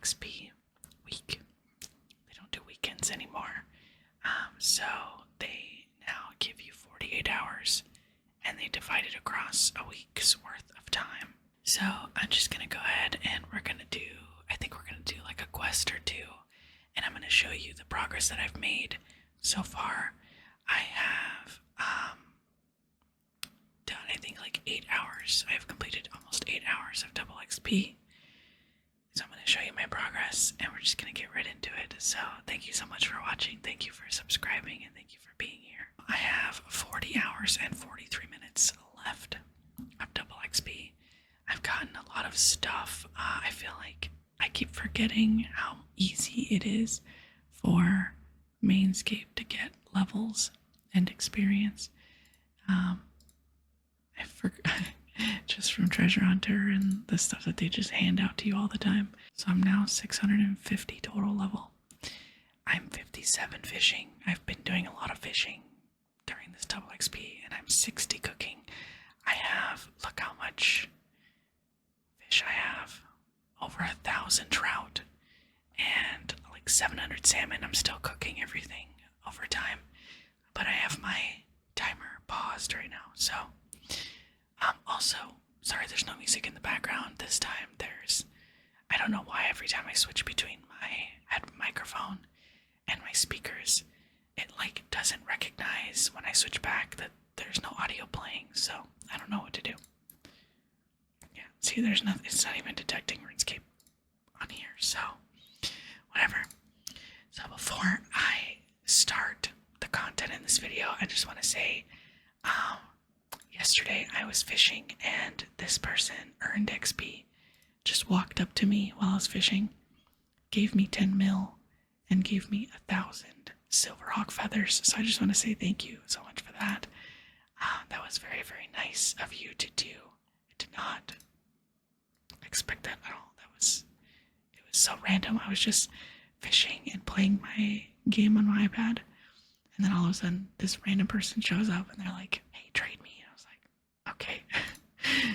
XP week. They don't do weekends anymore. So they now give you 48 hours and they divide it across a week's worth of time. So I'm just going to go ahead and I think we're going to do like a quest or two, and I'm going to show you the progress that I've made so far. I have done, I think, like 8 hours. I have completed almost 8 hours of double XP. So I'm going to show you my progress, and we're just going to get right into it. So thank you so much for watching. Thank you for subscribing, and thank you for being here. I have 40 hours and 43 minutes left of double XP. I've gotten a lot of stuff. I feel like I keep forgetting how easy it is for Runescape to get levels and experience. I forgot just from Treasure Hunter and the stuff that they just hand out to you all the time. So I'm now 650 total level. I'm 57 fishing. I've been doing a lot of fishing during this double XP, and I'm 60 cooking. I have, look how much fish I have. Over 1,000 trout and like 700 salmon. I'm still cooking everything over time, but I have my timer paused right now. So also, sorry, there's no music in the background this time. I don't know why every time I switch between my microphone and my speakers, it like doesn't recognize when I switch back that there's no audio playing. So I don't know what to do. Yeah, see, there's nothing. It's not even detecting Runescape on here. So whatever. So before I start the content in this video, I just want to say, yesterday I was fishing and this person earned XP, just walked up to me while I was fishing, gave me 10 mil, and gave me 1,000 silver hawk feathers. So I just want to say thank you so much for that. That was very, very nice of you to do. I did not expect that at all. It was so random. I was just fishing and playing my game on my iPad, and then all of a sudden this random person shows up and they're like, hey, trade me. And I was like, okay.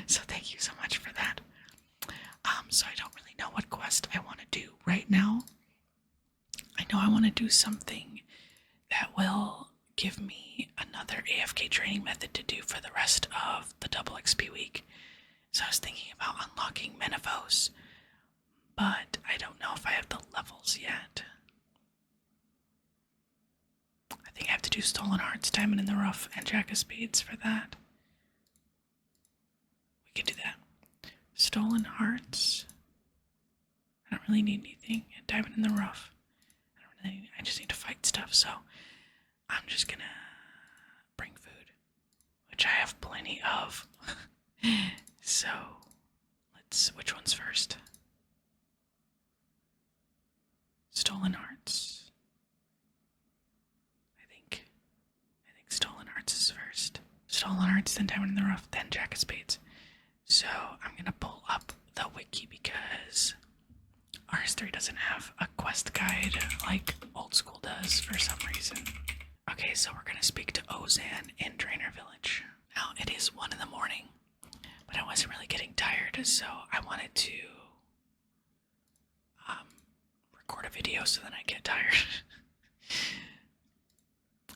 So thank you so much for that. So I don't really know what quest I want to do right now. I know I want to do something that will give me another AFK training method to do for the rest of the double XP week. So I was thinking about unlocking Menaphos, but I don't know if I have the levels yet. I think I have to do Stolen Hearts, Diamond in the Rough, and Jack of Spades for that. We could do that. Stolen Hearts. I don't really need anything. And Diamond in the Rough. I just need to fight stuff, so I'm just gonna bring food, which I have plenty of. So which one's first? Stolen Hearts. I think Stolen Hearts is first. Stolen Hearts, then Diamond in the Rough, then Jack of Spades. So I'm gonna pull up the wiki because RS3 doesn't have a quest guide like old school does for some reason. Okay, so we're gonna speak to Ozan in Drainer Village. Now it is 1 in the morning, but I wasn't really getting tired, so I wanted to record a video so then I get tired.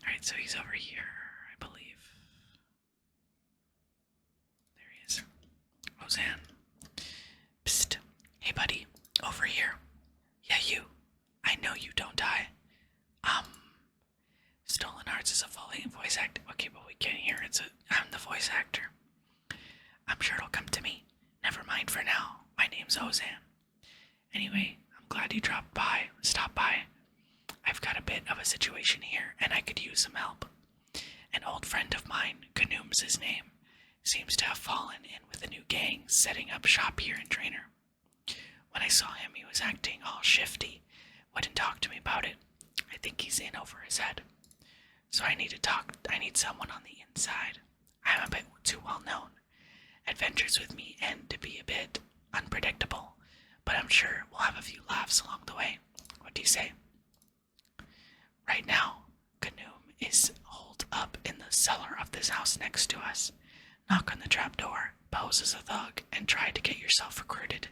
Alright, so he's over here, I believe. There he is. Ozan. Psst. Hey buddy, over here. Yeah, you. I know you don't die. Stolen Hearts is a fully voice act. Okay, but we can't hear it, so I'm the voice actor. I'm sure it'll come to me. Never mind for now. My name's Ozan. Anyway, I'm glad you dropped by. Stop by. I've got a bit of a situation here, and I could use some help. An old friend of mine, Canoom's his name, seems to have fallen in with a new gang setting up shop here in Drainer. When I saw him, he was acting all shifty, wouldn't talk to me about it. I think he's in over his head. So I need someone on the inside. I'm a bit too well known. Adventures with me end to be a bit unpredictable, but I'm sure we'll have a few laughs along the way. What do you say? Right now, Canoom is holed up in the cellar of this house next to us. Knock on the trap door, pose as a thug, and try to get yourself recruited.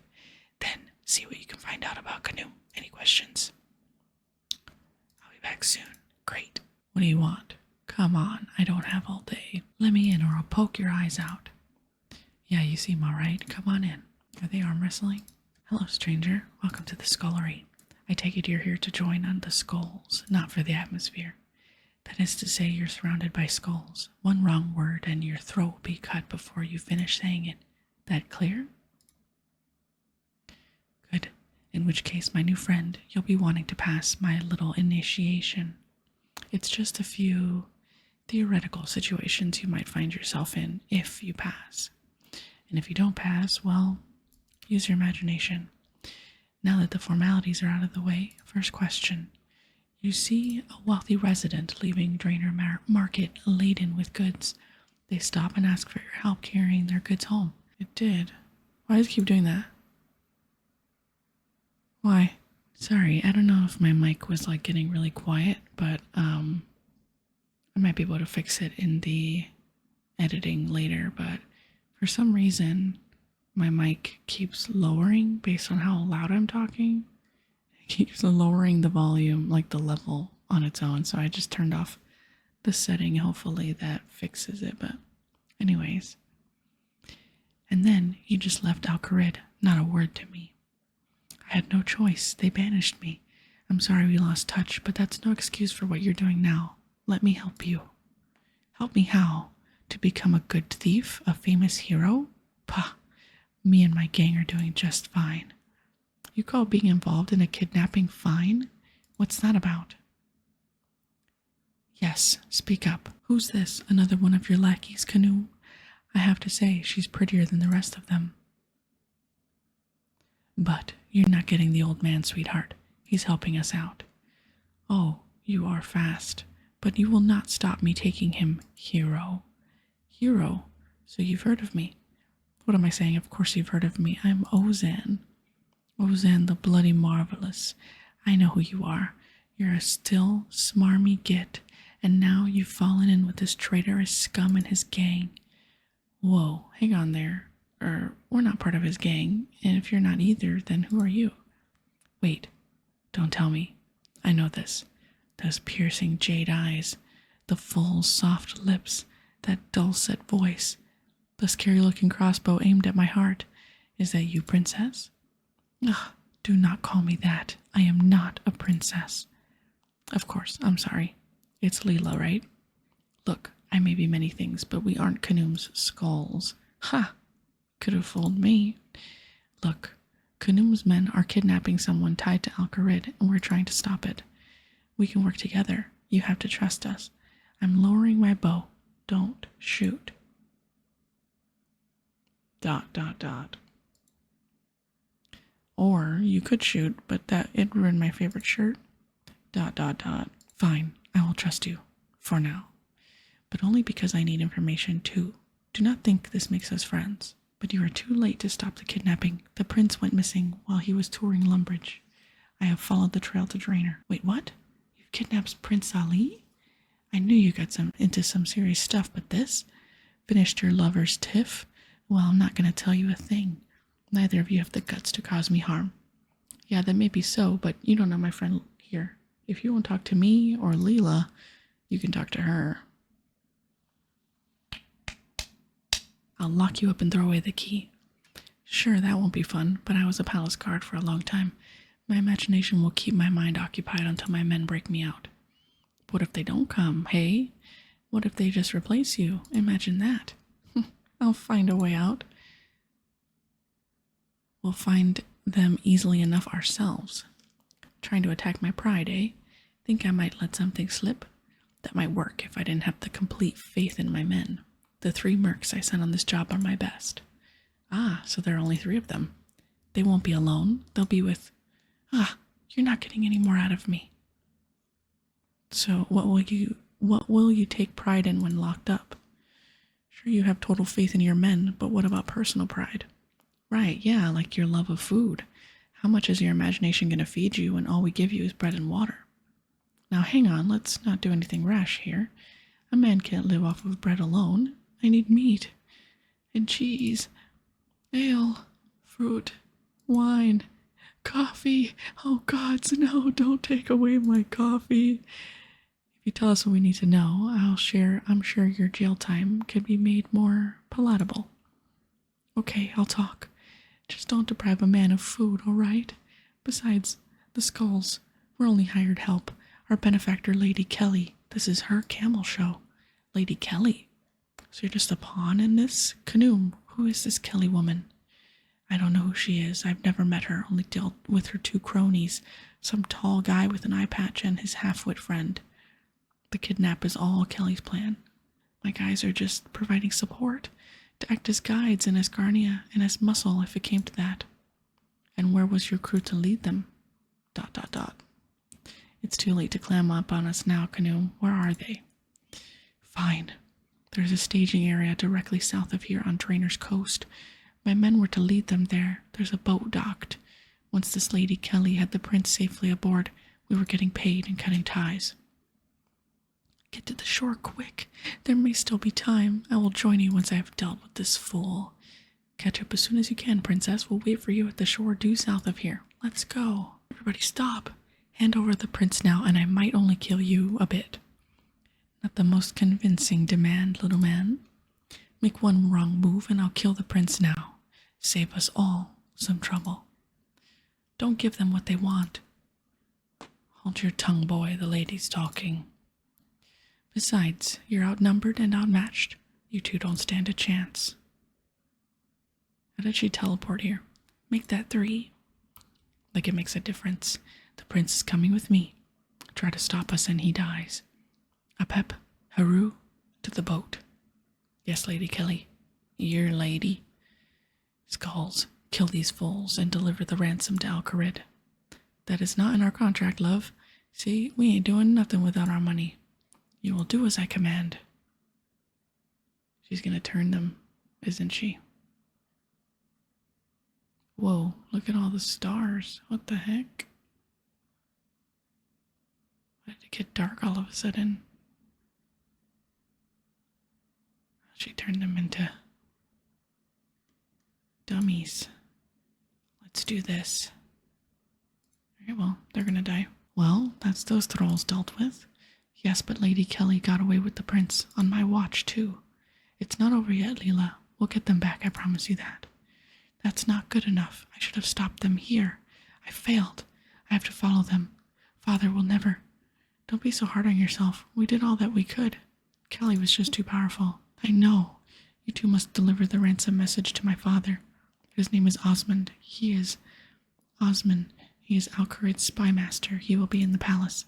Then see what you can find out about Canoe. Any questions? I'll be back soon. Great. What do you want? Come on, I don't have all day. Let me in or I'll poke your eyes out. Yeah, you seem alright. Come on in. Are they arm wrestling? Hello, stranger. Welcome to the scullery. I take it you're here to join on the skulls, not for the atmosphere. That is to say, you're surrounded by skulls. One wrong word and your throat will be cut before you finish saying it. That clear? Good. In which case, my new friend, you'll be wanting to pass my little initiation. It's just a few theoretical situations you might find yourself in if you pass. And if you don't pass, well, use your imagination. Now that the formalities are out of the way, first question. You see a wealthy resident leaving Drainer Market laden with goods. They stop and ask for your help carrying their goods home. It did. Why does it keep doing that? Why? Sorry, I don't know if my mic was like getting really quiet, but I might be able to fix it in the editing later, but for some reason my mic keeps lowering based on how loud I'm talking. It keeps lowering the volume, like the level on its own, so I just turned off the setting. Hopefully that fixes it, but anyways. And then you just left Alcarid, not a word to me. I had no choice. They banished me. I'm sorry we lost touch, but that's no excuse for what you're doing now. Let me help you. Help me how? To become a good thief? A famous hero? Pah! Me and my gang are doing just fine. You call being involved in a kidnapping fine? What's that about? Yes, speak up. Who's this? Another one of your lackeys, Canoe? I have to say, she's prettier than the rest of them. But you're not getting the old man, sweetheart. He's helping us out. Oh, you are fast. But you will not stop me taking him, hero. Hero? So you've heard of me. What am I saying? Of course you've heard of me. I'm Ozan. Ozan the Bloody Marvelous. I know who you are. You're a still, smarmy git, and now you've fallen in with this traitorous scum and his gang. Whoa, hang on there. We're not part of his gang, and if you're not either, then who are you? Wait, don't tell me. I know this. Those piercing jade eyes, the full, soft lips, that dulcet voice, the scary-looking crossbow aimed at my heart. Is that you, princess? Ugh, do not call me that. I am not a princess. Of course, I'm sorry. It's Leela, right? Look, I may be many things, but we aren't Kanoom's skulls. Ha! Could have fooled me. Look, Kanoom's men are kidnapping someone tied to Alcarid, and we're trying to stop it. We can work together. You have to trust us. I'm lowering my bow. Don't shoot. ... Or you could shoot, but it ruined my favorite shirt. ... Fine, I will trust you. For now. But only because I need information too. Do not think this makes us friends. But you are too late to stop the kidnapping. The prince went missing while he was touring Lumbridge. I have followed the trail to Drainer. Wait, what? You kidnapped Prince Ali? I knew you got into some serious stuff, but this? Finished your lover's tiff? Well, I'm not going to tell you a thing. Neither of you have the guts to cause me harm. Yeah, that may be so, but you don't know my friend here. If you won't talk to me or Leela, you can talk to her. I'll lock you up and throw away the key. Sure, that won't be fun, but I was a palace guard for a long time. My imagination will keep my mind occupied until my men break me out. What if they don't come, hey? What if they just replace you? Imagine that. I'll find a way out. We'll find them easily enough ourselves. Trying to attack my pride, eh? Think I might let something slip? That might work if I didn't have the complete faith in my men. The 3 mercs I sent on this job are my best. Ah, so there are only 3 of them. They won't be alone. They'll be with... Ah, you're not getting any more out of me. So what will you take pride in when locked up? Sure, you have total faith in your men, but what about personal pride? Right, yeah, like your love of food. How much is your imagination going to feed you when all we give you is bread and water? Now hang on, let's not do anything rash here. A man can't live off of bread alone. I need meat and cheese, ale, fruit, Wine. Coffee. Oh, gods, no, don't take away my coffee. If you tell us what we need to know, I'm sure your jail time could be made more palatable. Okay, I'll talk. Just don't deprive a man of food, all right? Besides, the skulls, we're only hired help. Our benefactor, Lady Kelly, this is her camel show. Lady Kelly? So you're just a pawn in this? Kanoom, who is this Kelly woman? I don't know who she is. I've never met her, only dealt with her two cronies, some tall guy with an eye patch and his half-wit friend. The kidnap is all Kelly's plan. My guys are just providing support, to act as guides and as Garnia and as muscle if it came to that. And where was your crew to lead them? ... It's too late to clam up on us now, Canoe. Where are they? Fine. There's a staging area directly south of here on Drainer's Coast. My men were to lead them there. There's a boat docked. Once this Lady Kelly had the prince safely aboard, we were getting paid and cutting ties. Get to the shore quick. There may still be time. I will join you once I have dealt with this fool. Catch up as soon as you can, princess. We'll wait for you at the shore due south of here. Let's go. Everybody stop. Hand over the prince now, and I might only kill you a bit. Not the most convincing demand, little man. Make one wrong move, and I'll kill the prince now. Save us all some trouble. Don't give them what they want. Hold your tongue, boy. The lady's talking. Besides, you're outnumbered and outmatched. You two don't stand a chance. How did she teleport here? Make that 3. Like it makes a difference. The prince is coming with me. Try to stop us and he dies. Apep, Haru, to the boat. Yes, Lady Kelly. Your lady. Skulls, kill these fools and deliver the ransom to Al-Kharid. That is not in our contract, love. See, we ain't doing nothing without our money. You will do as I command. She's gonna turn them, isn't she? Whoa, look at all the stars. What the heck? Why did it get dark all of a sudden? She turned them into dummies. Let's do this. Okay, well, they're gonna die. Well, that's those trolls dealt with. Yes, but Lady Kelly got away with the prince, on my watch, too. It's not over yet, Leela. We'll get them back, I promise you that. That's not good enough. I should have stopped them here. I failed. I have to follow them. Father will never. Don't be so hard on yourself. We did all that we could. Kelly was just too powerful. I know. You two must deliver the ransom message to my father. His name is Osmond. He is Al-Kharid's spy master. He will be in the palace.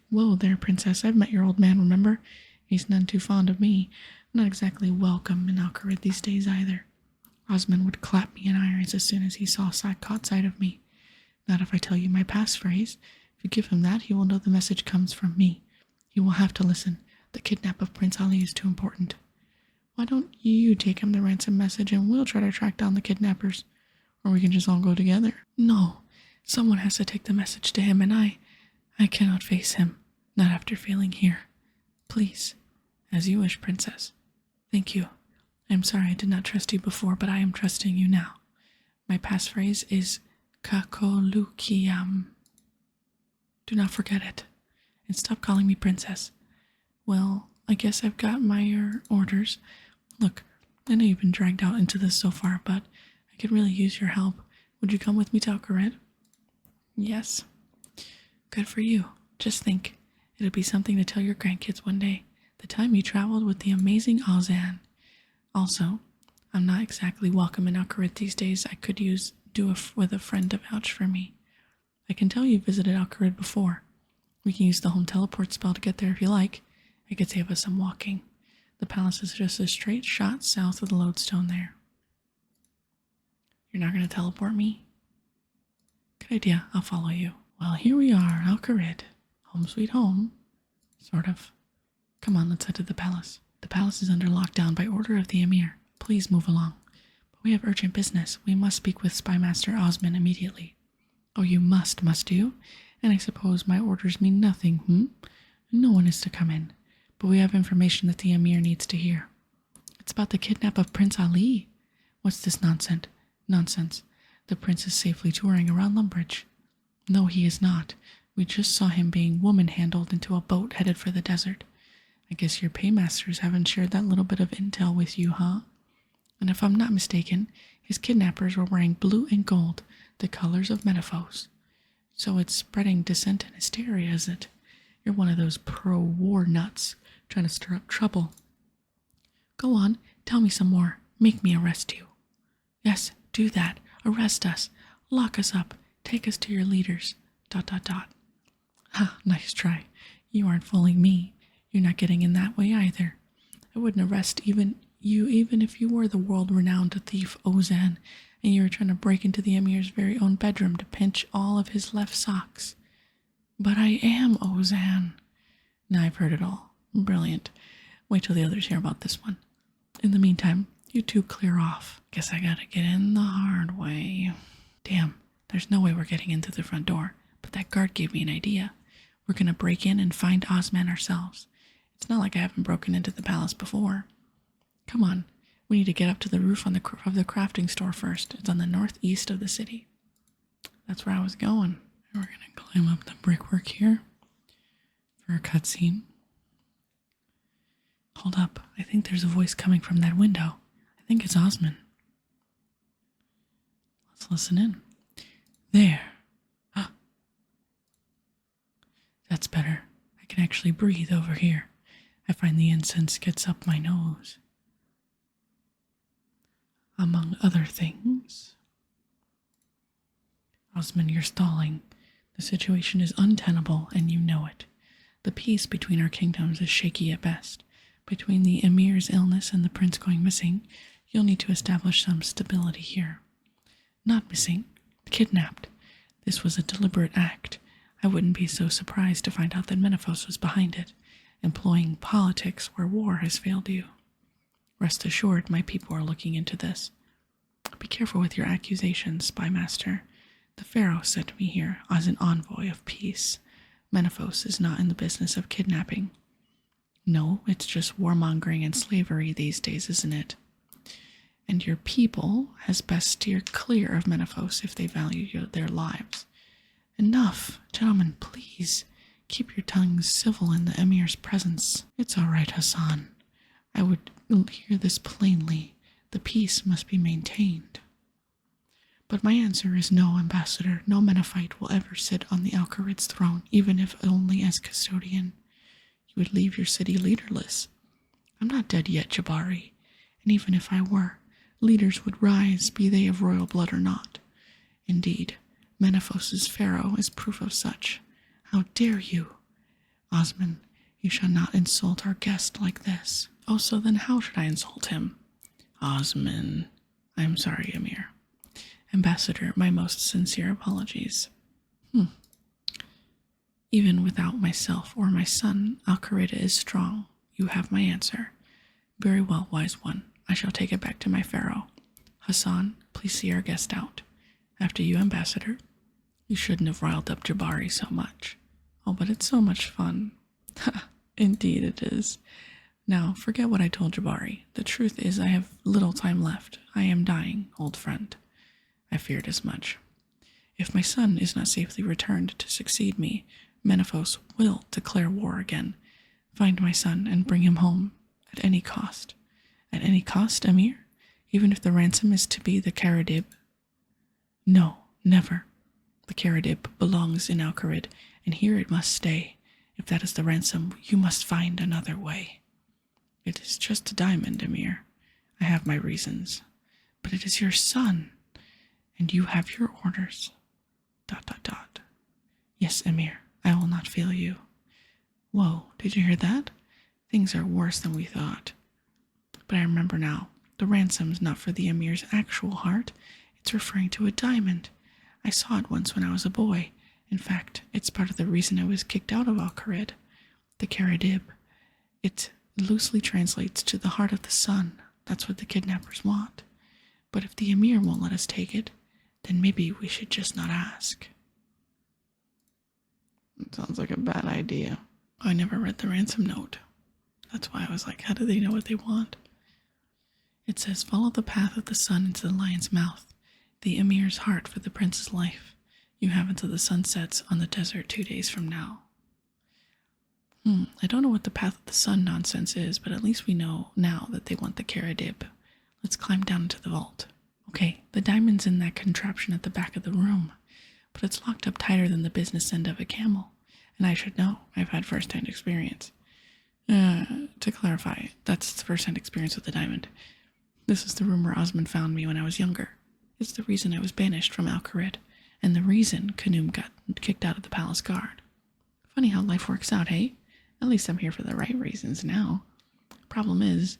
Whoa there, princess. I've met your old man, remember? He's none too fond of me. I'm not exactly welcome in Al-Kharid these days either. Osmond would clap me in irons as soon as he caught sight of me. Not if I tell you my passphrase. If you give him that, he will know the message comes from me. He will have to listen. The kidnap of Prince Ali is too important. Why don't you take him the ransom message and we'll try to track down the kidnappers? Or we can just all go together. No, someone has to take the message to him, and I cannot face him. Not after failing here. Please, as you wish, princess. Thank you. I am sorry I did not trust you before, but I am trusting you now. My passphrase is Kakolukiam. Do not forget it. And stop calling me princess. Well, I guess I've got my orders. Look, I know you've been dragged out into this so far, but I could really use your help. Would you come with me to Al-Kharid? Yes. Good for you. Just think. It'll be something to tell your grandkids one day. The time you traveled with the amazing Ozan. Also, I'm not exactly welcome in Al-Kharid these days. I could with a friend to vouch for me. I can tell you visited Al-Kharid before. We can use the home teleport spell to get there if you like. It could save us some walking. The palace is just a straight shot south of the lodestone there. You're not going to teleport me? Good idea. I'll follow you. Well, here we are, Al-Kharid. Home sweet home. Sort of. Come on, let's head to the palace. The palace is under lockdown by order of the Emir. Please move along. But we have urgent business. We must speak with Spymaster Osman immediately. Oh, you must you? And I suppose my orders mean nothing, No one is to come in. But we have information that the Emir needs to hear. It's about the kidnap of Prince Ali. What's this nonsense? The prince is safely touring around Lumbridge. No, he is not. We just saw him being woman-handled into a boat headed for the desert. I guess your paymasters haven't shared that little bit of intel with you, huh? And if I'm not mistaken, his kidnappers were wearing blue and gold, the colors of Menaphos. So it's spreading dissent and hysteria, is it? You're one of those pro-war nuts trying to stir up trouble. Go on, tell me some more. Make me arrest you. Yes, do that. Arrest us. Lock us up. Take us to your leaders. ... Ha, nice try. You aren't fooling me. You're not getting in that way either. I wouldn't arrest even if you were the world-renowned thief Ozan, and you were trying to break into the Emir's very own bedroom to pinch all of his left socks. But I am Ozan. Now I've heard it all. Brilliant. Wait till the others hear about this one. In the meantime, you two clear off. Guess I gotta get in the hard way. Damn, there's no way we're getting into the front door, but that guard gave me an idea. We're gonna break in and find Osman ourselves. It's not like I haven't broken into the palace before. Come on, we need to get up to the roof of the crafting store first. It's on the northeast of the city. That's where I was going. We're gonna climb up the brickwork here for a cutscene. Hold up, I think there's a voice coming from that window. I think it's Osman. Let's listen in. There. Ah. That's better. I can actually breathe over here. I find the incense gets up my nose. Among other things. Osman, you're stalling. The situation is untenable, and you know it. The peace between our kingdoms is shaky at best. Between the Emir's illness and the prince going missing, you'll need to establish some stability here. Not missing, kidnapped. This was a deliberate act. I wouldn't be so surprised to find out that Menaphos was behind it, employing politics where war has failed you. Rest assured, my people are looking into this. Be careful with your accusations, spy master. The pharaoh sent me here as an envoy of peace. Menaphos is not in the business of kidnapping. No, it's just warmongering and slavery these days, isn't it? And your people has best steer clear of Menaphos if they value their lives. Enough, gentlemen, please. Keep your tongues civil in the Emir's presence. It's all right, Hassan. I would hear this plainly. The peace must be maintained. But my answer is no, Ambassador. No Menaphite will ever sit on the Al-Kharid's throne, even if only as custodian. You would leave your city leaderless. I'm not dead yet, Jabari, and even if I were, leaders would rise, be they of royal blood or not. Indeed, Menaphos' pharaoh is proof of such. How dare you? Osman, you shall not insult our guest like this. Oh, so then how should I insult him? Osman. I'm sorry, Emir. Ambassador, my most sincere apologies. Even without myself or my son, Al-Kharid is strong. You have my answer. Very well, wise one. I shall take it back to my pharaoh. Hassan, please see our guest out. After you, Ambassador. You shouldn't have riled up Jabari so much. Oh, but it's so much fun. Indeed it is. Now, forget what I told Jabari. The truth is I have little time left. I am dying, old friend. I feared as much. If my son is not safely returned to succeed me, Menaphos will declare war again. Find my son and bring him home, at any cost. At any cost, Emir? Even if the ransom is to be the Karadib? No, never. The Karadib belongs in Al-Kharid, and here it must stay. If that is the ransom, you must find another way. It is just a diamond, Emir. I have my reasons. But it is your son, and you have your orders. ... Yes, Emir, I will not fail you. Whoa, did you hear that? Things are worse than we thought. But I remember now, the ransom's not for the Emir's actual heart. It's referring to a diamond. I saw it once when I was a boy. In fact, it's part of the reason I was kicked out of Al-Kharid. The Karadib. It loosely translates to the heart of the sun. That's what the kidnappers want. But if the Emir won't let us take it, then maybe we should just not ask. It sounds like a bad idea. I never read the ransom note. That's why I was like, how do they know what they want? It says, follow the path of the sun into the lion's mouth. the emir's heart for the prince's life. You have until the sun sets on the desert 2 days from now. I don't know what the path of the sun nonsense is, but at least we know now that they want the Karadib. Let's climb down into the vault. Okay, the diamond's in that contraption at the back of the room, but it's locked up tighter than the business end of a camel. And I should know, I've had first-hand experience. To clarify, that's the first-hand experience with the diamond. This is the room where Osmond found me when I was younger. It's the reason I was banished from Al-Kharid, and the reason Khanum got kicked out of the palace guard. Funny how life works out, hey? At least I'm here for the right reasons now. Problem is,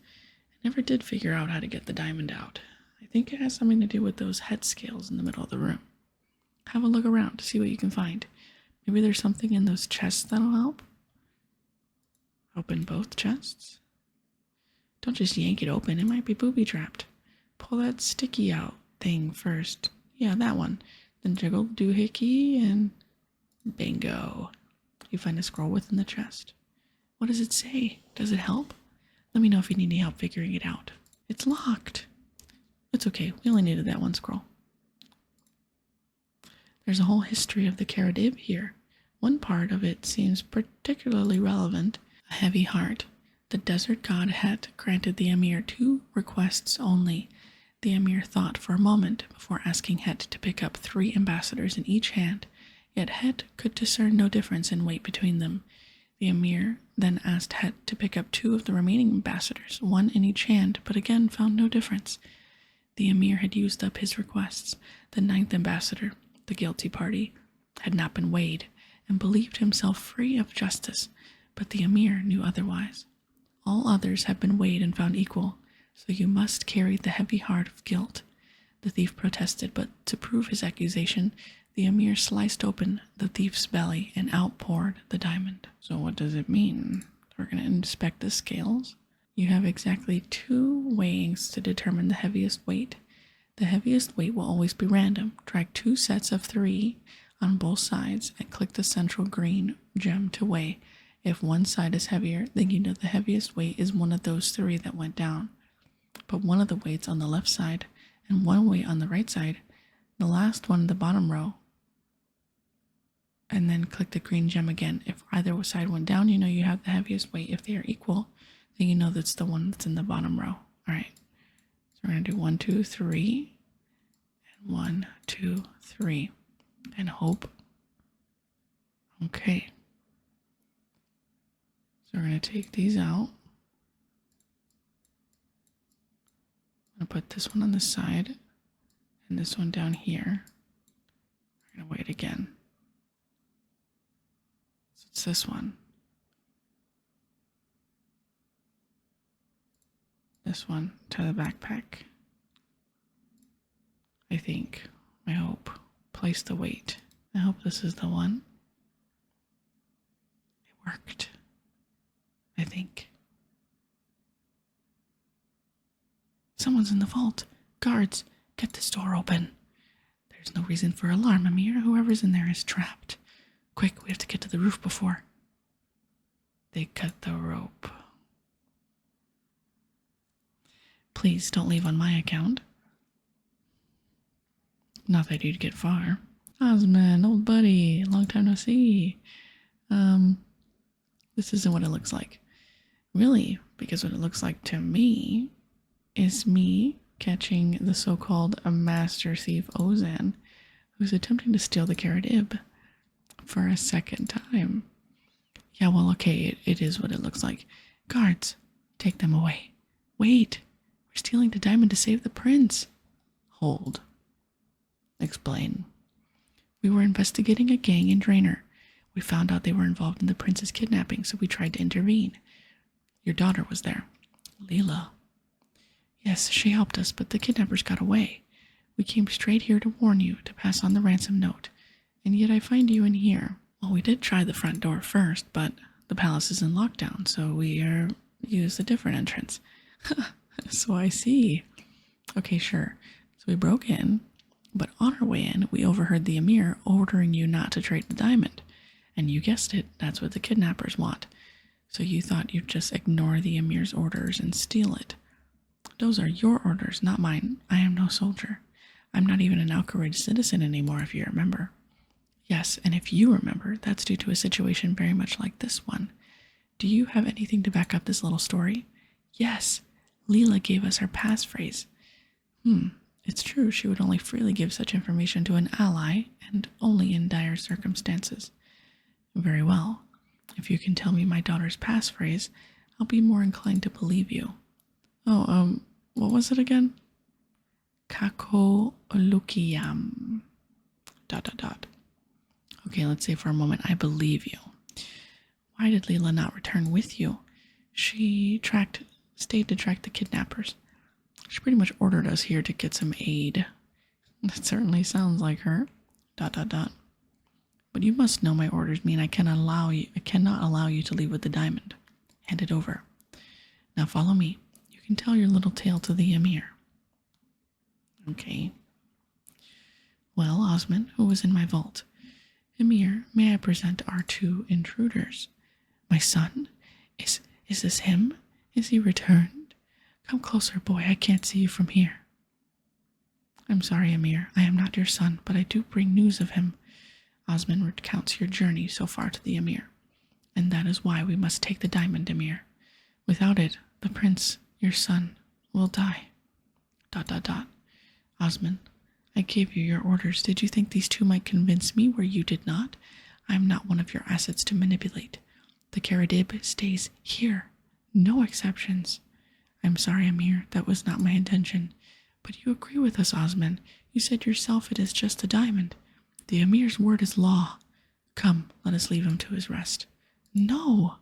I never did figure out how to get the diamond out. I think it has something to do with those head scales in the middle of the room. Have a look around to see what you can find. Maybe there's something in those chests that'll help? Open both chests? Don't just yank it open, it might be booby-trapped. Pull that sticky out thing first. Yeah, that one. Then jiggle the doohickey and bingo. You find a scroll within the chest. What does it say? Does it help? Let me know if you need any help figuring it out. It's locked. It's okay, we only needed that one scroll. There's a whole history of the Karadib here. One part of it seems particularly relevant. A heavy heart. The desert god Het granted the emir 2 requests only. The emir thought for a moment before asking Het to pick up 3 ambassadors in each hand, yet Het could discern no difference in weight between them. The emir then asked Het to pick up 2 of the remaining ambassadors, 1 in each hand, but again found no difference. The emir had used up his requests. The 9th ambassador, the guilty party, had not been weighed and believed himself free of justice, but the emir knew otherwise. All others had been weighed and found equal, so you must carry the heavy heart of guilt. The thief protested, but to prove his accusation, the emir sliced open the thief's belly and outpoured the diamond. So what does it mean? We're going to inspect the scales. You have exactly 2 weighings to determine the heaviest weight. The heaviest weight will always be random. Drag 2 sets of 3 on both sides and click the central green gem to weigh. If one side is heavier, then you know the heaviest weight is one of those 3 that went down. Put one of the weights on the left side and one weight on the right side, the last one in the bottom row, and then click the green gem again. If either side went down, you know you have the heaviest weight. If they are equal, then you know that's the one that's in the bottom row. All right, so we're going to do 1, 2, 3, and 1, 2, 3, and hope. Okay. So we're going to take these out. I'm going to put this one on this side and this one down here. We're going to wait again. So it's this one. This one to the backpack. I think. I hope. Place the weight. I hope this is the one. It worked. I think. Someone's in the vault. Guards, get this door open. There's no reason for alarm, Amir. Whoever's in there is trapped. Quick, we have to get to the roof before they cut the rope. Please don't leave on my account. Not that you'd get far. Osmond, old buddy, long time no see. This isn't what it looks like. Really, because what it looks like to me is me catching the so-called master thief Ozan, who's attempting to steal the Karadib for a second time. Yeah, well, okay, it is what it looks like. Guards, take them away. Wait, we're stealing the diamond to save the prince. Hold. Explain. We were investigating a gang in Draenor. We found out they were involved in the prince's kidnapping, so we tried to intervene. Your daughter was there, Leela. Yes, she helped us, but the kidnappers got away. We came straight here to warn you, to pass on the ransom note. And yet I find you in here. Well, we did try the front door first, but the palace is in lockdown, so we used a different entrance. So I see. Okay, sure. So we broke in, but on our way in, we overheard the emir ordering you not to trade the diamond. And you guessed it, that's what the kidnappers want. So you thought you'd just ignore the emir's orders and steal it. Those are your orders, not mine. I am no soldier. I'm not even an Alcarid citizen anymore, if you remember. Yes, and if you remember, that's due to a situation very much like this one. Do you have anything to back up this little story? Yes, Leela gave us her passphrase. It's true, she would only freely give such information to an ally, and only in dire circumstances. Very well. If you can tell me my daughter's passphrase, I'll be more inclined to believe you. Oh, what was it again? Kako Olukiam. ... Okay, let's say for a moment, I believe you. Why did Leela not return with you? She stayed to track the kidnappers. She pretty much ordered us here to get some aid. That certainly sounds like her. ... But you must know my orders mean I cannot allow you to leave with the diamond. Hand it over. Now follow me. You can tell your little tale to the Emir. Okay. Well, Osman, who was in my vault? Emir, may I present our two intruders? My son? Is this him? Is he returned? Come closer, boy, I can't see you from here. I'm sorry, Emir, I am not your son, but I do bring news of him. Osman recounts your journey so far to the Emir, and that is why we must take the diamond, Emir. Without it, the prince, your son, will die. ... Osman, I gave you your orders. Did you think these two might convince me where you did not? I am not one of your assets to manipulate. The Karadib stays here. No exceptions. I'm sorry, Emir, that was not my intention. But you agree with us, Osman. You said yourself it is just a diamond. The Emir's word is law. Come, let us leave him to his rest. No!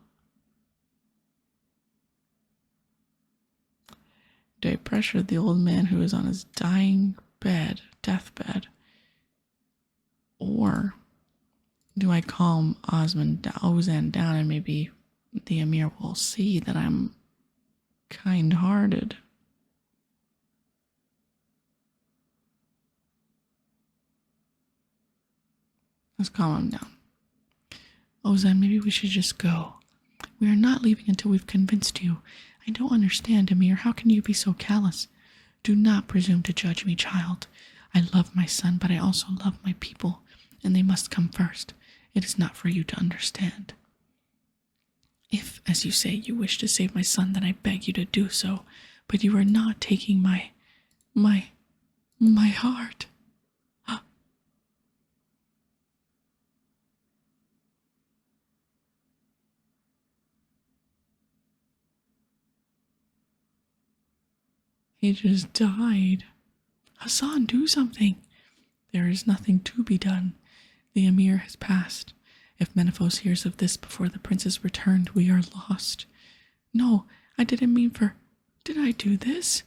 Do I pressure the old man who is on his deathbed? Or do I calm Ozan down and maybe the Emir will see that I'm kind-hearted? Let's calm him down. Ozan, maybe we should just go. We are not leaving until we've convinced you. I don't understand, Emir. How can you be so callous? Do not presume to judge me, child. I love my son, but I also love my people, and they must come first. It is not for you to understand. If, as you say, you wish to save my son, then I beg you to do so, but you are not taking my heart. He just died. Hassan, do something. There is nothing to be done. The Emir has passed. If Menaphos hears of this before the prince is returned, we are lost. No, I didn't mean for... Did I do this?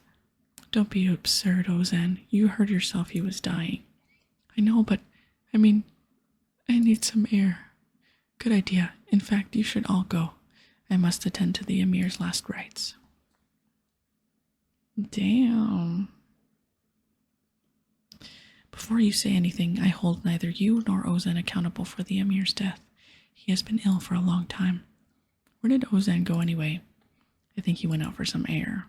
Don't be absurd, Ozan. You heard yourself he was dying. I know, but, I need some air. Good idea. In fact, you should all go. I must attend to the Emir's last rites. Damn. Before you say anything, I hold neither you nor Ozan accountable for the Emir's death. He has been ill for a long time. Where did Ozan go anyway? I think he went out for some air.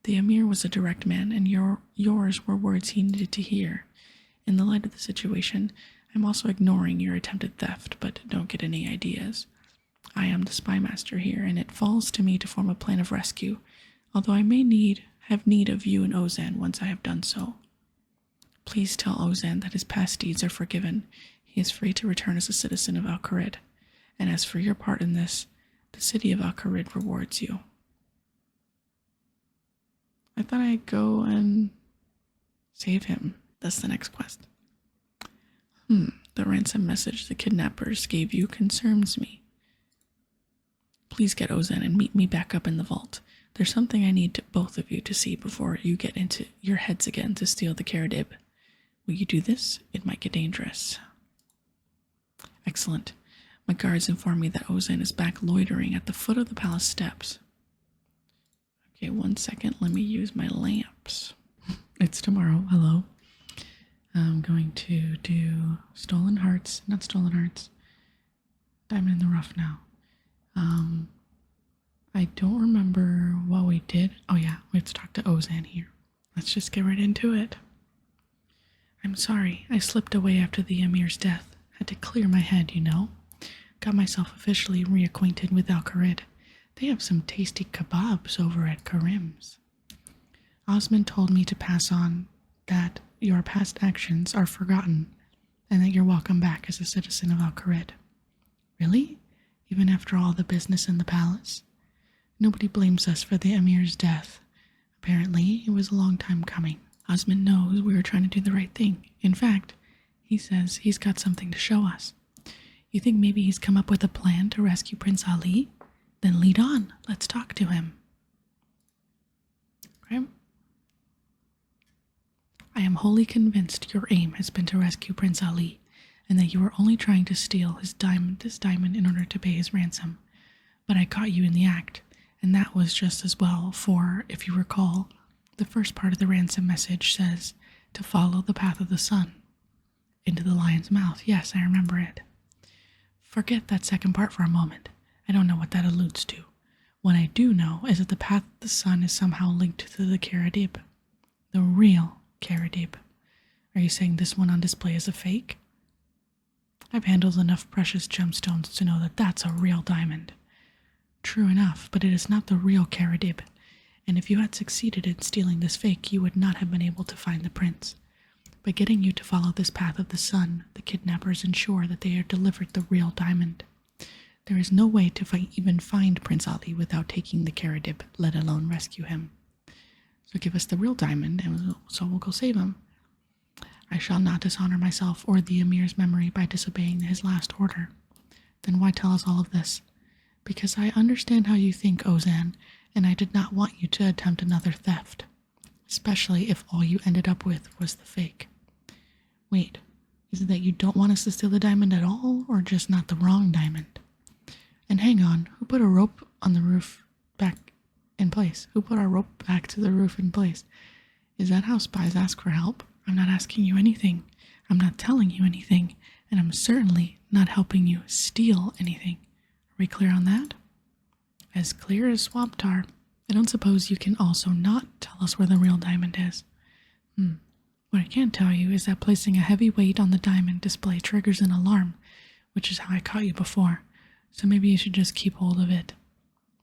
The Emir was a direct man, and yours were words he needed to hear. In the light of the situation, I'm also ignoring your attempted theft, but don't get any ideas. I am the spy master here, and it falls to me to form a plan of rescue, although I may have need of you and Ozan once I have done so. Please tell Ozan that his past deeds are forgiven. He is free to return as a citizen of Al-Kharid. And as for your part in this, the city of Al-Kharid rewards you. I thought I'd go and save him. That's the next quest. The ransom message the kidnappers gave you concerns me. Please get Ozan and meet me back up in the vault. There's something I need both of you to see before you get into your heads again to steal the Karadib. Will you do this? It might get dangerous. Excellent. My guards inform me that Ozan is back loitering at the foot of the palace steps. Okay, 1 second. Let me use my lamps. It's tomorrow. Hello. I'm going to do not stolen hearts. Diamond in the rough now. I don't remember what we did. Oh yeah, we have to talk to Ozan here. Let's just get right into it. I'm sorry, I slipped away after the Emir's death. Had to clear my head, you know. Got myself officially reacquainted with Al-Qarid. They have some tasty kebabs over at Karim's. Osman told me to pass on that your past actions are forgotten and that you're welcome back as a citizen of Al-Qarid. Really? Even after all the business in the palace? Nobody blames us for the Emir's death. Apparently, it was a long time coming. Osman knows we were trying to do the right thing. In fact, he says he's got something to show us. You think maybe he's come up with a plan to rescue Prince Ali? Then lead on. Let's talk to him. Okay? I am wholly convinced your aim has been to rescue Prince Ali, and that you were only trying to steal his diamond in order to pay his ransom. But I caught you in the act, and that was just as well, for, if you recall, the first part of the ransom message says to follow the path of the sun. Into the lion's mouth. Yes, I remember it. Forget that second part for a moment. I don't know what that alludes to. What I do know is that the path of the sun is somehow linked to the Karadib. The real Karadib. Are you saying this one on display is a fake? I've handled enough precious gemstones to know that that's a real diamond. True enough, but it is not the real Karadib. And if you had succeeded in stealing this fake, you would not have been able to find the prince. By getting you to follow this path of the sun, the kidnappers ensure that they are delivered the real diamond. There is no way to even find Prince Ali without taking the Karadib, let alone rescue him. So give us the real diamond, and so we'll go save him. I shall not dishonor myself or the Emir's memory by disobeying his last order. Then why tell us all of this? Because I understand how you think, Ozan, and I did not want you to attempt another theft, especially if all you ended up with was the fake. Wait, is it that you don't want us to steal the diamond at all, or just not the wrong diamond? And hang on, who put a rope on the roof back in place? Who put our rope back to the roof in place? Is that how spies ask for help? I'm not asking you anything. I'm not telling you anything, and I'm certainly not helping you steal anything. Are we clear on that? As clear as swamp tar. I don't suppose you can also not tell us where the real diamond is. What I can tell you is that placing a heavy weight on the diamond display triggers an alarm, which is how I caught you before. So maybe you should just keep hold of it.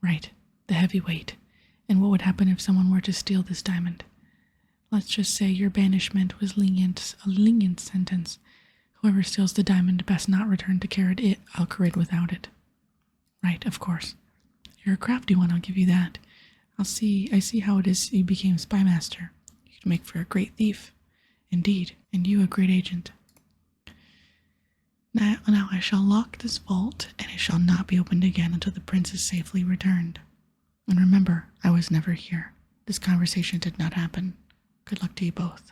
Right, the heavy weight. And what would happen if someone were to steal this diamond? Let's just say your banishment was a lenient sentence. Whoever steals the diamond best not return to Al-Qarid without it. Right, of course. You're a crafty one, I'll give you that. I see how it is you became spy master. You could make for a great thief. Indeed, and you a great agent. Now I shall lock this vault, and it shall not be opened again until the prince is safely returned. And remember, I was never here. This conversation did not happen. Good luck to you both.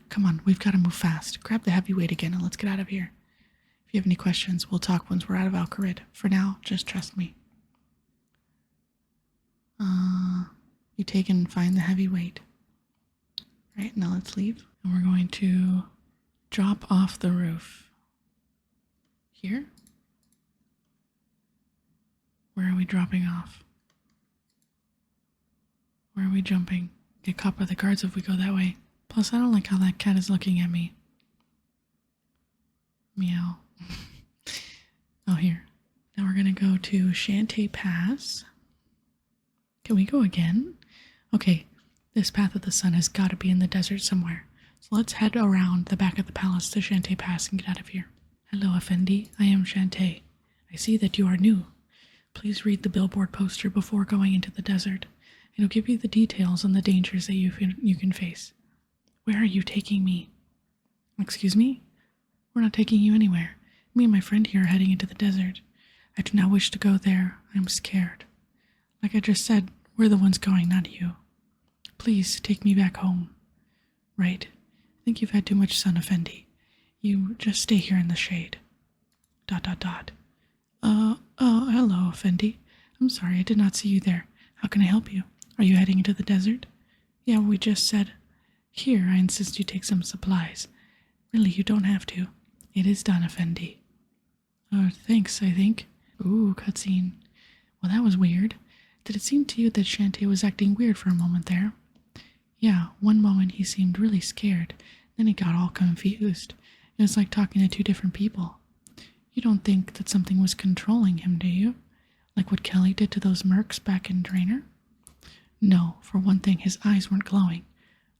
Come on, we've got to move fast. Grab the heavyweight again and let's get out of here. If you have any questions, we'll talk once we're out of Al-Qarid. For now, just trust me. You take and find the heavyweight. Right, now let's leave. And we're going to drop off the roof. Here? Where are we dropping off? Where are we jumping? Get caught by the guards if we go that way. Plus, I don't like how that cat is looking at me. Meow. Oh, here. Now we're going to go to Shantae Pass. Can we go again? Okay, this path of the sun has got to be in the desert somewhere. So let's head around the back of the palace to Shantae Pass and get out of here. Hello, Effendi. I am Shantae. I see that you are new. Please read the billboard poster before going into the desert. It'll give you the details on the dangers that you can face. Where are you taking me? Excuse me? We're not taking you anywhere. Me and my friend here are heading into the desert. I do not wish to go there. I'm scared. Like I just said, we're the ones going, not you. Please take me back home. Right. I think you've had too much sun, Effendi. You just stay here in the shade. ... Hello, Effendi. I'm sorry, I did not see you there. How can I help you? Are you heading into the desert? Yeah, we just said. Here, I insist you take some supplies. Really, you don't have to. It is done, Effendi. Oh, thanks, I think. Ooh, cutscene. Well, that was weird. Did it seem to you that Shantae was acting weird for a moment there? Yeah, one moment he seemed really scared. Then he got all confused. It was like talking to two different people. You don't think that something was controlling him, do you? Like what Kelly did to those mercs back in Draenor? No, for one thing, his eyes weren't glowing.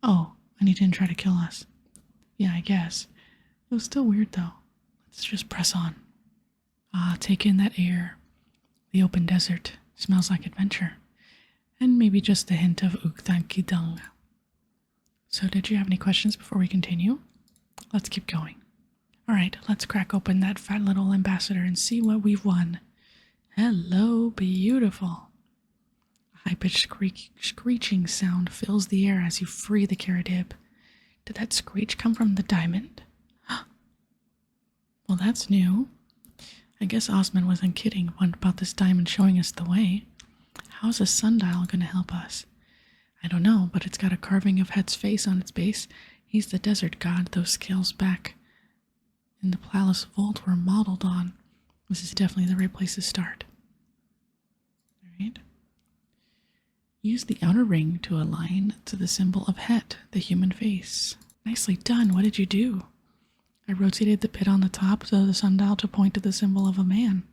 Oh, and he didn't try to kill us. Yeah, I guess. It was still weird, though. Let's just press on. Ah, take in that air. The open desert smells like adventure. And maybe just a hint of Uktankidung. So did you have any questions before we continue? Let's keep going. Alright, let's crack open that fat little ambassador and see what we've won. Hello, beautiful. A high-pitched screeching sound fills the air as you free the Caradib. Did that screech come from the diamond? Well, that's new. I guess Osman wasn't kidding about this diamond showing us the way. How's a sundial going to help us? I don't know, but it's got a carving of Het's face on its base. He's the desert god those scales back in the palace vault were modeled on. This is definitely the right place to start. Alright. Use the outer ring to align to the symbol of Het, the human face. Nicely done. What did you do? I rotated the pit on the top of the sundial to point to the symbol of a man.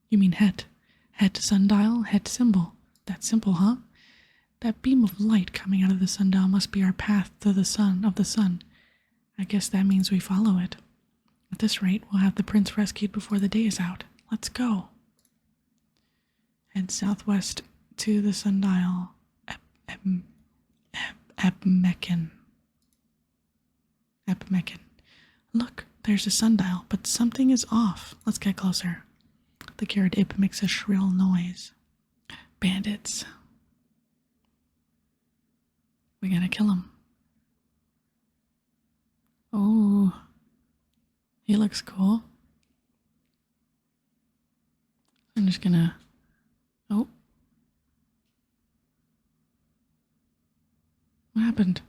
You mean Het. Het sundial, Het symbol. That's simple, huh? That beam of light coming out of the sundial must be our path to the sun of the sun. I guess that means we follow it. At this rate, we'll have the prince rescued before the day is out. Let's go. Head southwest to the sundial. Epmekin. Look, there's a sundial, but something is off. Let's get closer. The Caradib makes a shrill noise. Bandits. We gotta kill him. Oh, he looks cool. I'm just gonna... Oh. What happened?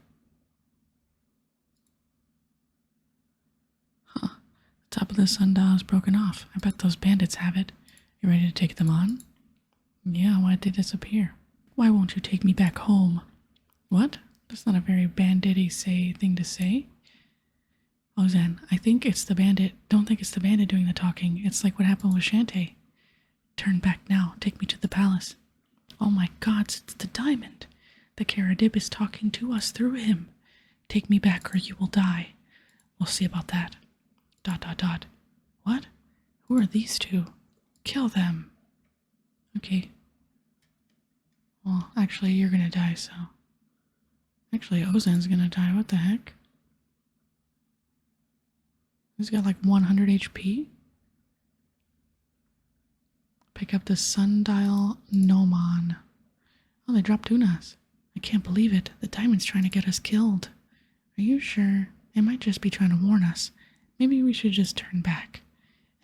Huh. The top of the sundial is broken off. I bet those bandits have it. You ready to take them on? Yeah, why'd they disappear? Why won't you take me back home? What? That's not a very bandit-y thing to say. Oh, Zen, I think it's the bandit. Don't think it's the bandit doing the talking. It's like what happened with Shantae. Turn back now. Take me to the palace. Oh my gods, it's the diamond. The Caradib is talking to us through him. Take me back or you will die. We'll see about that. ... What? Who are these two? Kill them. Okay. Well, actually, you're gonna die, so... Actually, Ozan's gonna die. What the heck? He's got like 100 HP. Pick up the sundial Gnomon. Oh, they dropped Unas. I can't believe it. The diamond's trying to get us killed. Are you sure? It might just be trying to warn us. Maybe we should just turn back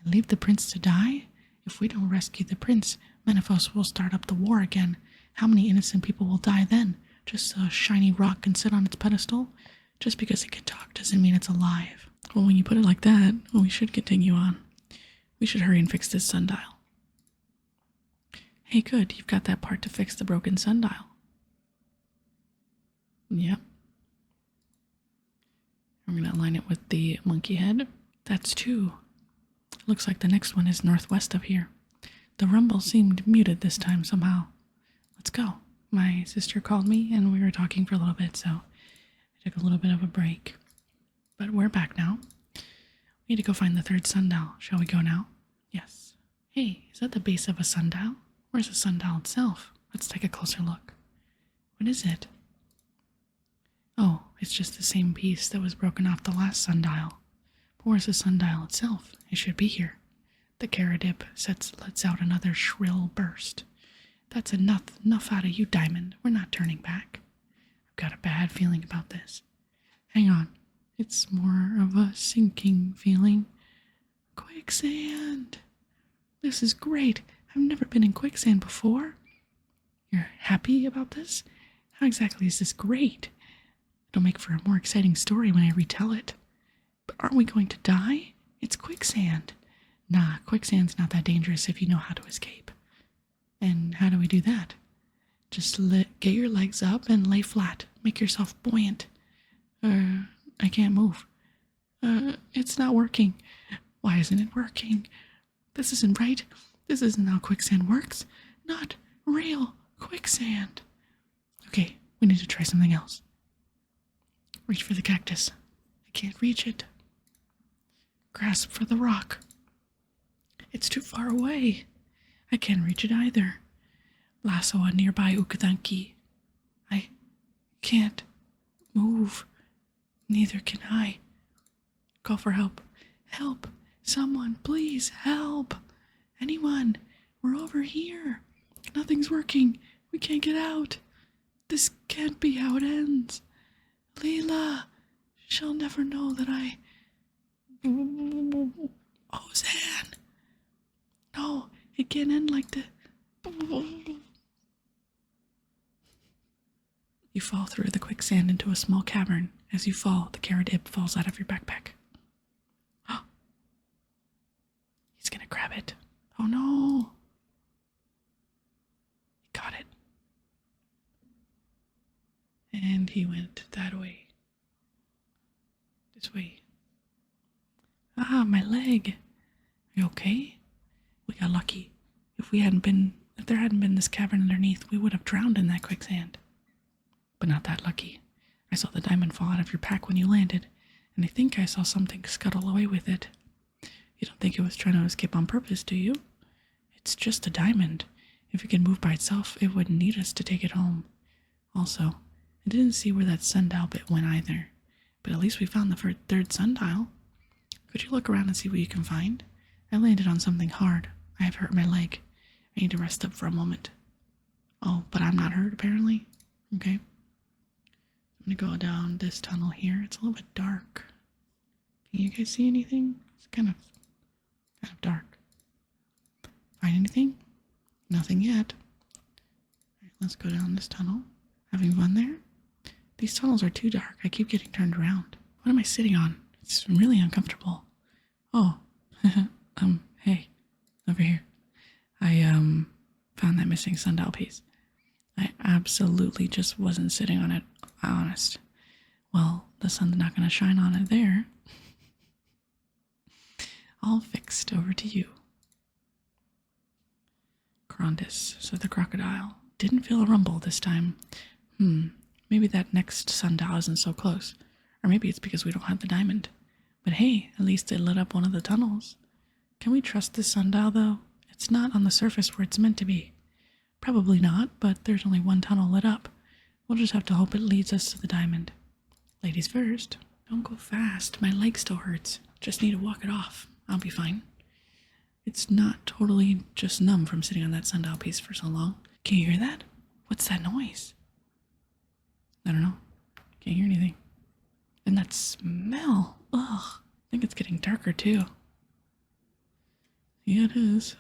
and leave the prince to die? If we don't rescue the prince, Menaphos will start up the war again. How many innocent people will die then? Just so a shiny rock can sit on its pedestal? Just because it can talk doesn't mean it's alive. Well, when you put it like that, we should continue on. We should hurry and fix this sundial. Hey, good, you've got that part to fix the broken sundial. Yep. I'm going to align it with the monkey head. That's two. Looks like the next one is northwest of here. The rumble seemed muted this time somehow. Let's go. My sister called me and we were talking for a little bit, so I took a little bit of a break. But we're back now. We need to go find the third sundial. Shall we go now? Yes. Hey, is that the base of a sundial? Where's the sundial itself? Let's take a closer look. What is it? Oh, it's just the same piece that was broken off the last sundial. But where's the sundial itself? It should be here. The Caradib lets out another shrill burst. That's enough out of you, Diamond. We're not turning back. I've got a bad feeling about this. Hang on. It's more of a sinking feeling. Quicksand! This is great. I've never been in quicksand before. You're happy about this? How exactly is this great? It'll make for a more exciting story when I retell it. But aren't we going to die? It's quicksand. Nah, quicksand's not that dangerous if you know how to escape. And how do we do that? Just get your legs up and lay flat. Make yourself buoyant. I can't move. It's not working. Why isn't it working? This isn't right. This isn't how quicksand works. Not real quicksand. Okay, we need to try something else. Reach for the cactus. I can't reach it. Grasp for the rock. It's too far away. I can't reach it either. Lasso a nearby ukutanki. I can't move. Neither can I. Call for help. Help! Someone, please, help! Anyone! We're over here. Nothing's working. We can't get out. This can't be how it ends. Leela! She'll never know that I... Ozan! No, it can't end like this. You fall through the quicksand into a small cavern. As you fall, the carrot ip falls out of your backpack. He's gonna grab it. Oh no! He got it. And he went that way. This way. Ah, my leg. Are you okay? We got lucky. If there hadn't been this cavern underneath, we would have drowned in that quicksand. But not that lucky. I saw the diamond fall out of your pack when you landed, and I think I saw something scuttle away with it. You don't think it was trying to escape on purpose, do you? It's just a diamond. If it could move by itself, it wouldn't need us to take it home. Also, I didn't see where that sundial bit went either, but at least we found the third sundial. Could you look around and see what you can find? I landed on something hard. I have hurt my leg. I need to rest up for a moment. Oh, but I'm not hurt, apparently. Okay. I'm gonna go down this tunnel here. It's a little bit dark. Can you guys see anything? It's kind of dark. Find anything? Nothing yet. Alright, let's go down this tunnel. Having fun there? These tunnels are too dark. I keep getting turned around. What am I sitting on? It's really uncomfortable. Oh, hey, over here. I, found that missing sundial piece. I absolutely just wasn't sitting on it, honest. Well, the sun's not going to shine on it there. All fixed. Over to you. Grondis, said the crocodile. Didn't feel a rumble this time. Maybe that next sundial isn't so close. Or maybe it's because we don't have the diamond. But hey, at least it lit up one of the tunnels. Can we trust this sundial, though? It's not on the surface where it's meant to be. Probably not, but there's only one tunnel lit up. We'll just have to hope it leads us to the diamond. Ladies first. Don't go fast. My leg still hurts. Just need to walk it off. I'll be fine. It's not totally just numb from sitting on that sundial piece for so long. Can you hear that? What's that noise? I don't know. Can't hear anything. And that smell. Ugh. I think it's getting darker too. Yeah, it is.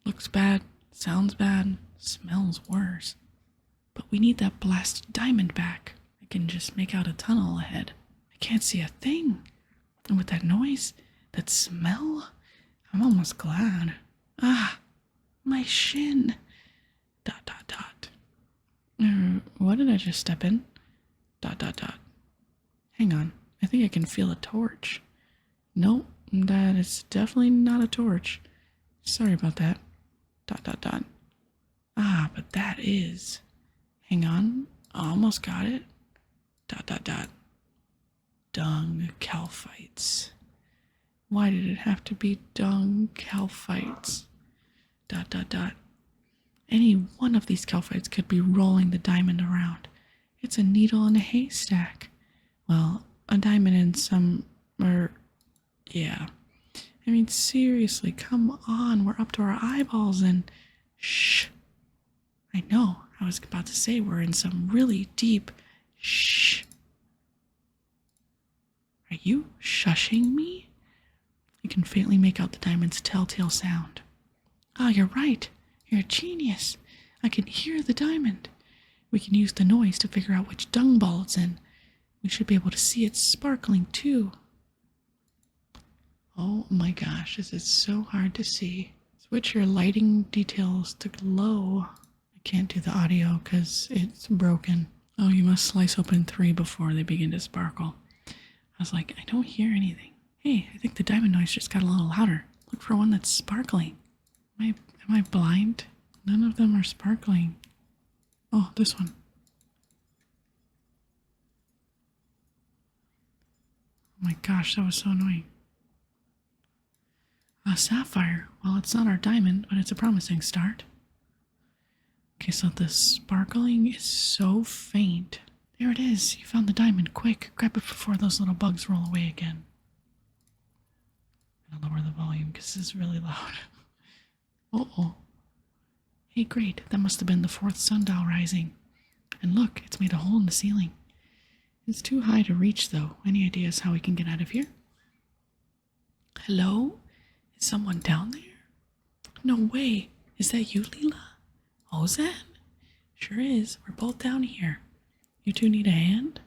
Looks bad. Sounds bad. Smells worse. But we need that blasted diamond back. I can just make out a tunnel ahead. I can't see a thing. And with that noise, that smell, I'm almost glad. Ah, my shin. ... What did I just step in? ... Hang on. I think I can feel a torch. Nope, that is definitely not a torch. Sorry about that. ... Ah, but that is. Hang on. Almost got it. ... Dung calphites. Why did it have to be dung calphites? ... Any one of these calphites could be rolling the diamond around. It's a needle in a haystack. Well, a diamond in some... yeah. I mean, seriously, come on. We're up to our eyeballs and... Shh. I know. I was about to say we're in some really deep... Shh. Are you shushing me? I can faintly make out the diamond's telltale sound. Ah, you're right. You're a genius. I can hear the diamond. We can use the noise to figure out which dung ball it's in. We should be able to see it sparkling, too. Oh my gosh, this is so hard to see. Switch your lighting details to low. I can't do the audio because it's broken. Oh, you must slice open 3 before they begin to sparkle. I was like, I don't hear anything. Hey, I think the diamond noise just got a little louder. Look for one that's sparkling. Am I blind? None of them are sparkling. Oh, this one. Oh my gosh, that was so annoying. A sapphire. Well, it's not our diamond, but it's a promising start. Okay, so the sparkling is so faint. There it is. You found the diamond. Quick, grab it before those little bugs roll away again. I'm gonna lower the volume because this is really loud. Uh-oh. Hey, great. That must have been the 4th sundial rising. And look, it's made a hole in the ceiling. It's too high to reach, though. Any ideas how we can get out of here? Hello? Is someone down there? No way. Is that you, Leela? Ozan? Sure is. We're both down here. You two need a hand?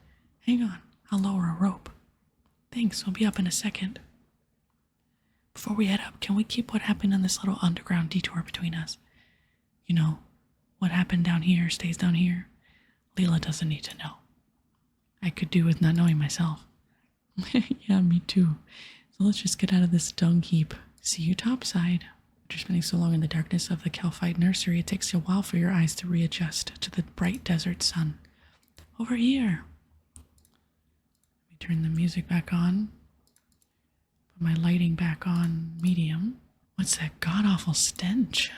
Hang on. I'll lower a rope. Thanks. I'll be up in a second. Before we head up, can we keep what happened on this little underground detour between us? You know, what happened down here stays down here. Leela doesn't need to know. I could do with not knowing myself. Yeah, me too. So let's just get out of this dung heap. See you topside. After spending so long in the darkness of the Calphite nursery, it takes a while for your eyes to readjust to the bright desert sun. Over here. Let me turn the music back on. Put my lighting back on medium. What's that god-awful stench?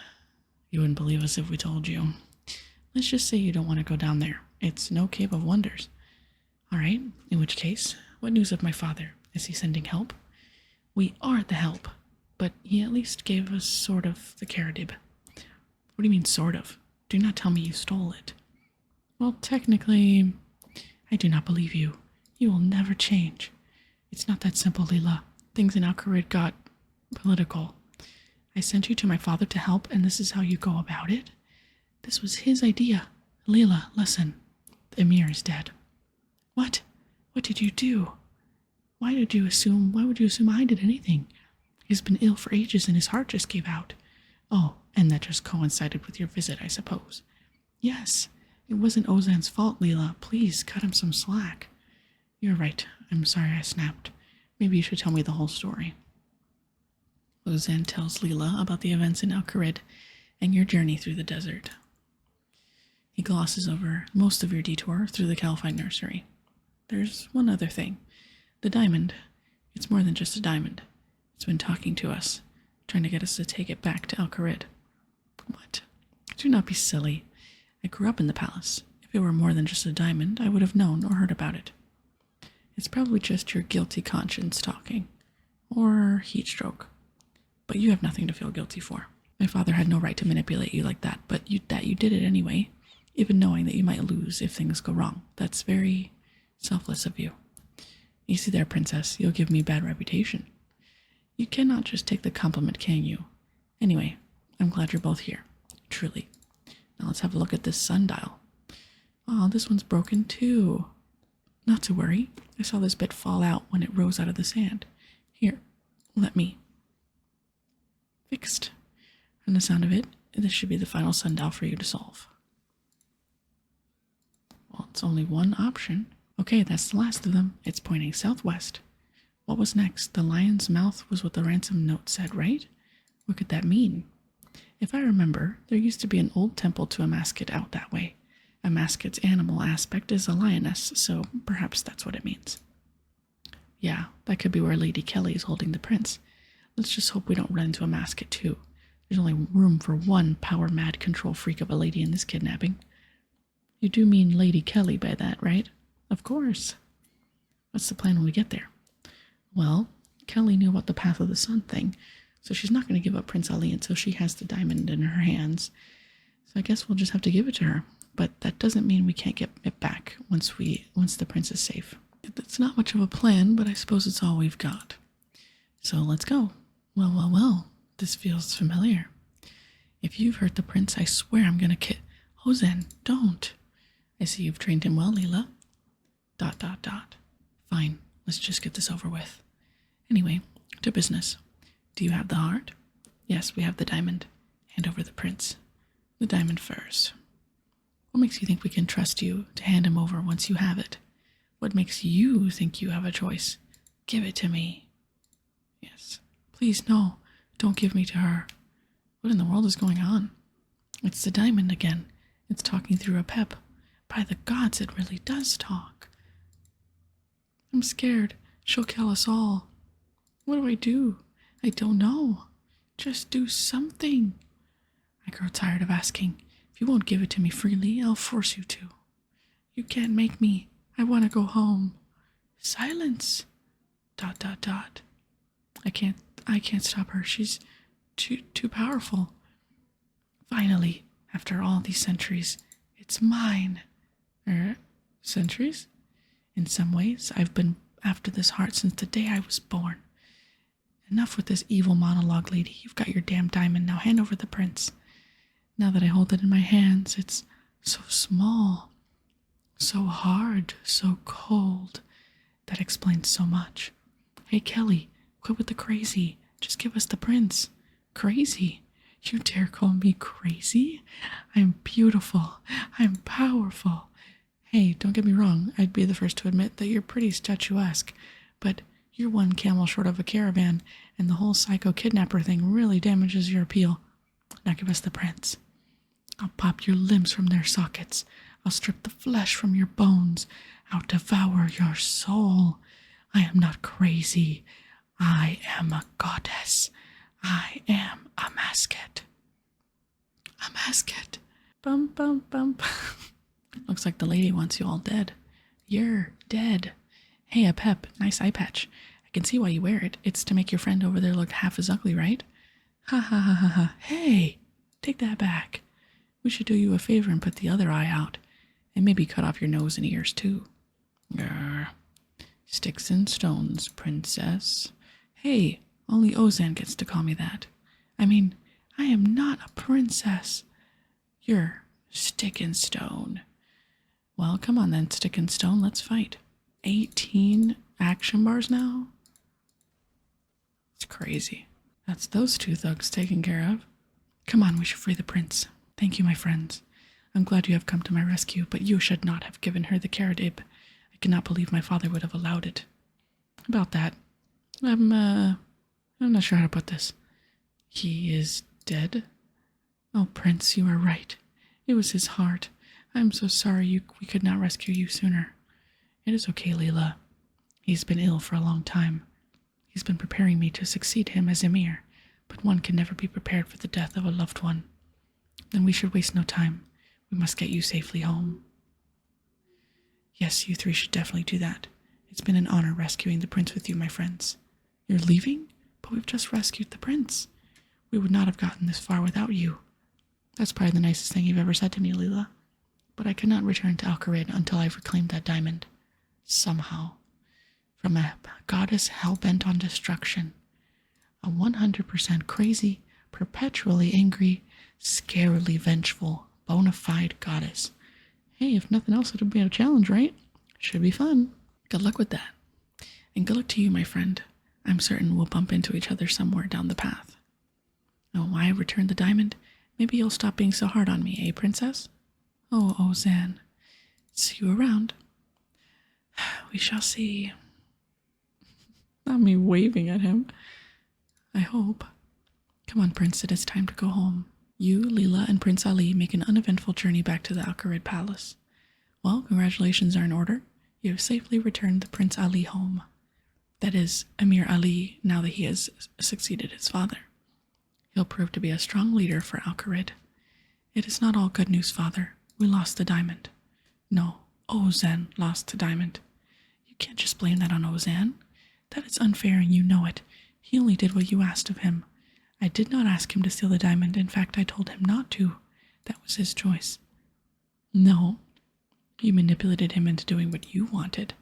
You wouldn't believe us if we told you. Let's just say you don't want to go down there. It's no cave of wonders. All right, in which case, what news of my father? Is he sending help? We are the help, but he at least gave us sort of the Caradib. What do you mean, sort of? Do not tell me you stole it. Well, technically, I do not believe you. You will never change. It's not that simple, Leela. Things in Al-Kharid got political. I sent you to my father to help, and this is how you go about it? This was his idea. Leela, listen. The Emir is dead. What? What did you do? Why would you assume I did anything? He's been ill for ages and his heart just gave out. Oh, and that just coincided with your visit, I suppose. Yes, it wasn't Ozan's fault, Leela. Please, cut him some slack. You're right. I'm sorry I snapped. Maybe you should tell me the whole story. Ozan tells Leela about the events in Al-Kharid and your journey through the desert. He glosses over most of your detour through the Calphite nursery. There's one other thing. The diamond. It's more than just a diamond. It's been talking to us, trying to get us to take it back to Al-Kharid. What? Do not be silly. I grew up in the palace. If it were more than just a diamond, I would have known or heard about it. It's probably just your guilty conscience talking. Or heat stroke. But you have nothing to feel guilty for. My father had no right to manipulate you like that, but you did it anyway, even knowing that you might lose if things go wrong. That's very selfless of you. Easy there, princess. You'll give me a bad reputation. You cannot just take the compliment, can you? Anyway, I'm glad you're both here. Truly. Now let's have a look at this sundial. Oh, this one's broken too. Not to worry. I saw this bit fall out when it rose out of the sand. Here, let me. Fixed. From the sound of it, this should be the final sundial for you to solve. Well, it's only one option. Okay, that's the last of them. It's pointing southwest. What was next? The lion's mouth was what the ransom note said, right? What could that mean? If I remember, there used to be an old temple to Amasket out that way. Amasket's animal aspect is a lioness, so perhaps that's what it means. Yeah, that could be where Lady Kelly is holding the prince. Let's just hope we don't run into Amasket too. There's only room for one power-mad control freak of a lady in this kidnapping. You do mean Lady Kelly by that, right? Of course. What's the plan when we get there? Well, Kelly knew about the Path of the Sun thing, so she's not going to give up Prince Ali until she has the diamond in her hands. So I guess we'll just have to give it to her. But that doesn't mean we can't get it back once the prince is safe. It's not much of a plan, but I suppose it's all we've got. So let's go. Well. This feels familiar. If you've hurt the prince, I swear I'm gonna kill. Ozan, don't. I see you've trained him well, Leela. ... Fine, let's just get this over with. Anyway, to business. Do you have the heart? Yes, we have the diamond. Hand over the prince. The diamond first. What makes you think we can trust you to hand him over once you have it? What makes you think you have a choice? Give it to me. Yes. Please, no. Don't give me to her. What in the world is going on? It's the diamond again. It's talking through a pep. By the gods, it really does talk. I'm scared. She'll kill us all. What do I do? I don't know. Just do something. I grow tired of asking. If you won't give it to me freely, I'll force you to. You can't make me. I want to go home. Silence. ... I can't stop her. She's too powerful. Finally, after all these centuries, it's mine. Centuries? In some ways, I've been after this heart since the day I was born. Enough with this evil monologue, lady. You've got your damn diamond. Now hand over the prince. Now that I hold it in my hands, it's so small, so hard, so cold. That explains so much. Hey, Kelly, quit with the crazy. Just give us the prince. Crazy? You dare call me crazy? I'm beautiful. I'm powerful. Hey, don't get me wrong. I'd be the first to admit that you're pretty statuesque, but you're one camel short of a caravan, and the whole psycho kidnapper thing really damages your appeal. Now give us the prince. I'll pop your limbs from their sockets. I'll strip the flesh from your bones. I'll devour your soul. I am not crazy. I am a goddess. I am a mascot. A mascot. Bum, bum, bum. Looks like the lady wants you all dead. You're dead. Hey, a pep. Nice eye patch. I can see why you wear it. It's to make your friend over there look half as ugly, right? Ha ha ha ha ha. Hey, take that back. We should do you a favor and put the other eye out. And maybe cut off your nose and ears, too. Grr. Sticks and stones, princess. Hey, only Ozan gets to call me that. I mean, I am not a princess. You're stick and stone. Well, come on then, stick and stone, let's fight. 18 action bars now? It's crazy. That's those two thugs taken care of. Come on, we should free the prince. Thank you, my friends. I'm glad you have come to my rescue, but you should not have given her the Karadib. I cannot believe my father would have allowed it. About that, I'm not sure how to put this. He is dead? Oh, Prince, you are right. It was his heart. I am so sorry we could not rescue you sooner. It is okay, Leela. He's been ill for a long time. He's been preparing me to succeed him as Emir, but one can never be prepared for the death of a loved one. Then we should waste no time. We must get you safely home. Yes, you three should definitely do that. It's been an honor rescuing the prince with you, my friends. You're leaving? But we've just rescued the prince. We would not have gotten this far without you. That's probably the nicest thing you've ever said to me, Leela. But I cannot return to Al-Qarid until I've reclaimed that diamond. Somehow. From a goddess hell-bent on destruction. A 100% crazy, perpetually angry, scarily vengeful, bona fide goddess. Hey, if nothing else, it'll be a challenge, right? Should be fun. Good luck with that. And good luck to you, my friend. I'm certain we'll bump into each other somewhere down the path. Oh, why I returned the diamond? Maybe you'll stop being so hard on me, eh, princess? Oh, Ozan. See you around. We shall see. Not me waving at him. I hope. Come on, Prince, it is time to go home. You, Leela, and Prince Ali make an uneventful journey back to the Al-Qarid Palace. Well, congratulations are in order. You have safely returned the Prince Ali home. That is, Emir Ali, now that he has succeeded his father. He'll prove to be a strong leader for Al-Qarid. It is not all good news, father. We lost the diamond. No, Ozan lost the diamond. You can't just blame that on Ozan. That is unfair and you know it. He only did what you asked of him. I did not ask him to steal the diamond. In fact, I told him not to. That was his choice. No, you manipulated him into doing what you wanted.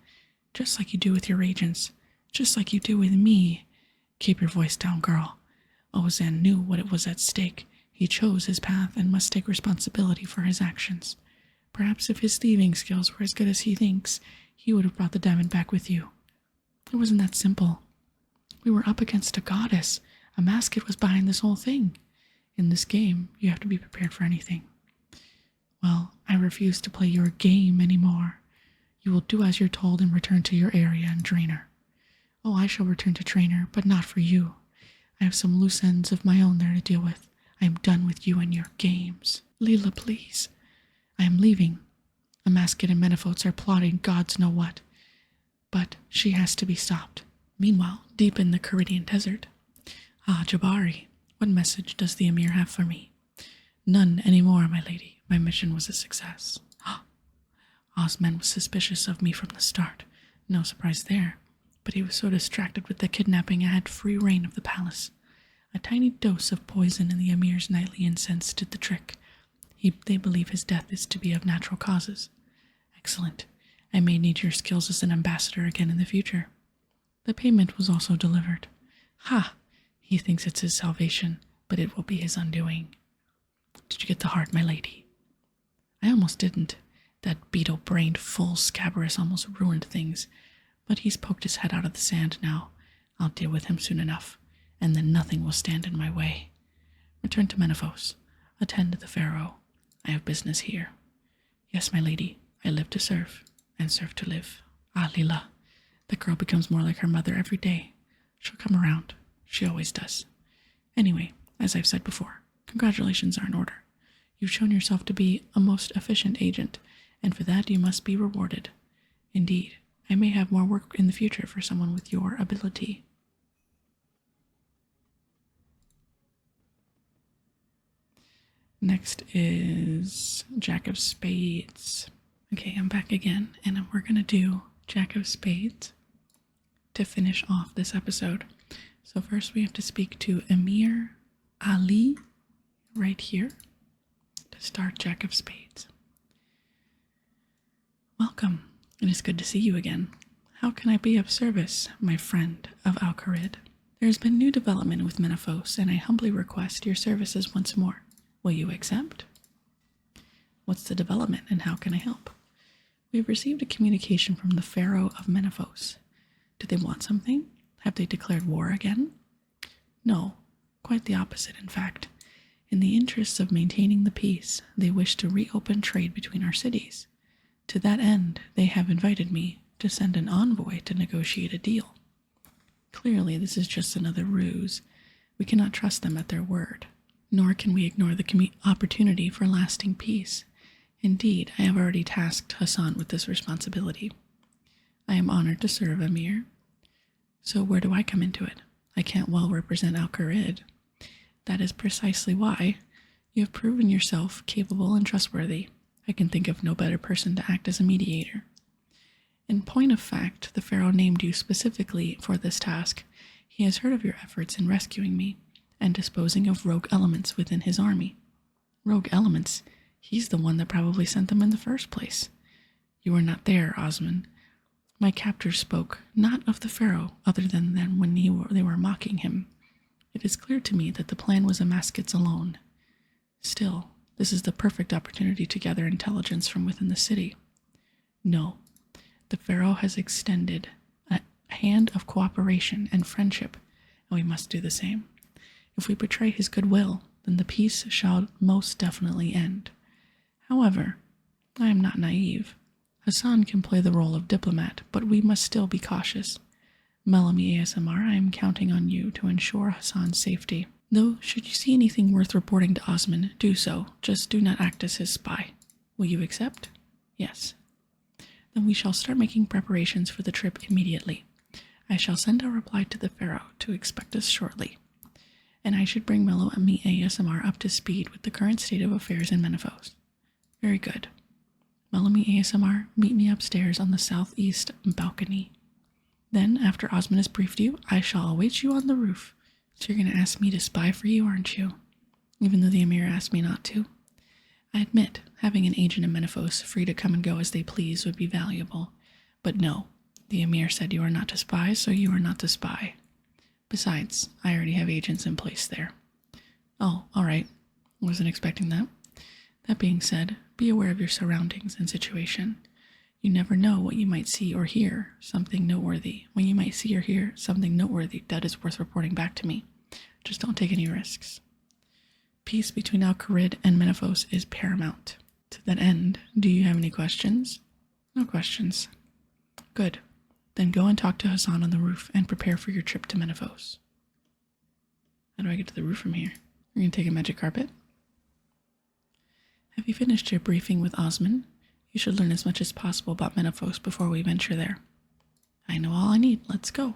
Just like you do with your agents. Just like you do with me. Keep your voice down, girl. Ozan knew what it was at stake. He chose his path and must take responsibility for his actions. Perhaps if his thieving skills were as good as he thinks, he would have brought the diamond back with you. It wasn't that simple. We were up against a goddess. A mascot was behind this whole thing. In this game, you have to be prepared for anything. Well, I refuse to play your game anymore. You will do as you're told and return to your area and trainer. Oh, I shall return to trainer, but not for you. I have some loose ends of my own there to deal with. I am done with you and your games. Leela, please. I am leaving. Amasket and Menaphos are plotting gods know what. But she has to be stopped. Meanwhile, deep in the Caridian desert. Ah, Jabari, what message does the Emir have for me? None any more, my lady. My mission was a success. Osman was suspicious of me from the start. No surprise there. But he was so distracted with the kidnapping I had free reign of the palace. A tiny dose of poison in the Emir's nightly incense did the trick. They believe his death is to be of natural causes. Excellent. I may need your skills as an ambassador again in the future. The payment was also delivered. Ha! He thinks it's his salvation, but it will be his undoing. Did you get the heart, my lady? I almost didn't. That beetle-brained fool Scabrous almost ruined things, but he's poked his head out of the sand now. I'll deal with him soon enough, and then nothing will stand in my way. Return to Menaphos. Attend to the pharaoh. I have business here. Yes, my lady, I live to serve, and serve to live. Ah, Leela, the girl becomes more like her mother every day. She'll come around. She always does. Anyway, as I've said before, congratulations are in order. You've shown yourself to be a most efficient agent, and for that you must be rewarded. Indeed, I may have more work in the future for someone with your ability. Next is Jack of Spades. Okay, I'm back again, and we're going to do Jack of Spades to finish off this episode. So first we have to speak to Emir Ali right here to start Jack of Spades. Welcome. It is good to see you again. How can I be of service, my friend of Al-Kharid? There has been new development with Menaphos, and I humbly request your services once more. Will you accept? What's the development, and how can I help? We have received a communication from the Pharaoh of Menaphos. Do they want something? Have they declared war again? No, quite the opposite, in fact. In the interests of maintaining the peace, they wish to reopen trade between our cities. To that end, they have invited me to send an envoy to negotiate a deal. Clearly, this is just another ruse. We cannot trust them at their word, nor can we ignore the opportunity for lasting peace. Indeed, I have already tasked Hassan with this responsibility. I am honored to serve, Emir. So where do I come into it? I can't well represent Al-Kharid. That is precisely why. You have proven yourself capable and trustworthy. I can think of no better person to act as a mediator. In point of fact, the Pharaoh named you specifically for this task. He has heard of your efforts in rescuing me and disposing of rogue elements within his army. Rogue elements? He's the one that probably sent them in the first place. You were not there, Osman. My captors spoke not of the Pharaoh other than when they were mocking him. It is clear to me that the plan was Amasket's alone. Still, this is the perfect opportunity to gather intelligence from within the city. No, the Pharaoh has extended a hand of cooperation and friendship, and we must do the same. If we betray his goodwill, then the peace shall most definitely end. However, I am not naive. Hassan can play the role of diplomat, but we must still be cautious. Melanie ASMR, I am counting on you to ensure Hassan's safety. Though, should you see anything worth reporting to Osman, do so. Just do not act as his spy. Will you accept? Yes. Then we shall start making preparations for the trip immediately. I shall send a reply to the Pharaoh to expect us shortly. And I should bring Mellow and me ASMR up to speed with the current state of affairs in Menaphos. Very good. Melanie ASMR, meet me upstairs on the southeast balcony. Then, after Osman has briefed you, I shall await you on the roof. So you're going to ask me to spy for you, aren't you? Even though the Emir asked me not to. I admit, having an agent in Menaphos free to come and go as they please would be valuable. But no, the Emir said you are not to spy, so you are not to spy. Besides, I already have agents in place there. Oh, all right. Wasn't expecting that. That being said, be aware of your surroundings and situation. You never know what you might see or hear, something noteworthy. When you might see or hear something noteworthy, that is worth reporting back to me. Just don't take any risks. Peace between Al-Kharid and Menaphos is paramount. To that end, do you have any questions? No questions. Good. Then go and talk to Hassan on the roof and prepare for your trip to Menaphos. How do I get to the roof from here? We're going to take a magic carpet. Have you finished your briefing with Osman? You should learn as much as possible about Menaphos before we venture there. I know all I need. Let's go.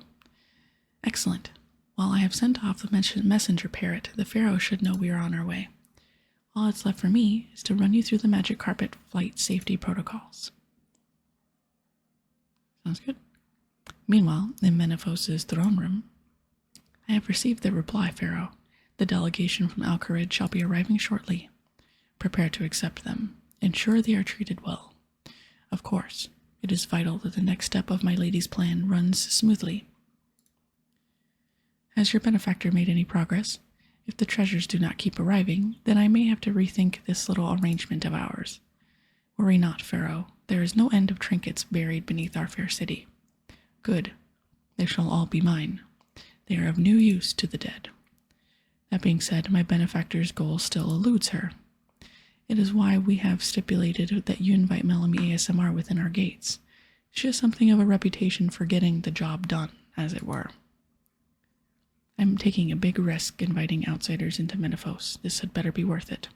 Excellent. While I have sent off the messenger parrot, the Pharaoh should know we are on our way. All that's left for me is to run you through the magic carpet flight safety protocols. Sounds good. Meanwhile, in Menaphos' throne room, I have received the reply, Pharaoh. The delegation from Al-Kharid shall be arriving shortly. Prepare to accept them. Ensure they are treated well. Of course, it is vital that the next step of my lady's plan runs smoothly. Has your benefactor made any progress? If the treasures do not keep arriving, then I may have to rethink this little arrangement of ours. Worry not, Pharaoh. There is no end of trinkets buried beneath our fair city. Good. They shall all be mine. They are of no use to the dead. That being said, my benefactor's goal still eludes her. It is why we have stipulated that you invite Melanie ASMR within our gates. She has something of a reputation for getting the job done, as it were. I'm taking a big risk inviting outsiders into Menaphos. This had better be worth it.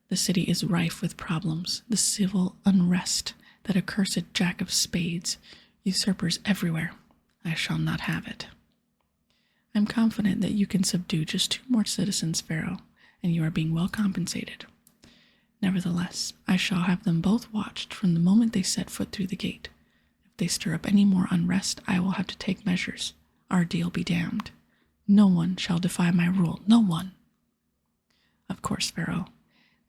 The city is rife with problems, the civil unrest, that accursed Jack of Spades, usurpers everywhere. I shall not have it. I'm confident that you can subdue just 2 more citizens, Pharaoh, and you are being well compensated. Nevertheless, I shall have them both watched from the moment they set foot through the gate. If they stir up any more unrest, I will have to take measures. Our deal be damned. No one shall defy my rule, no one. Of course, Pharaoh.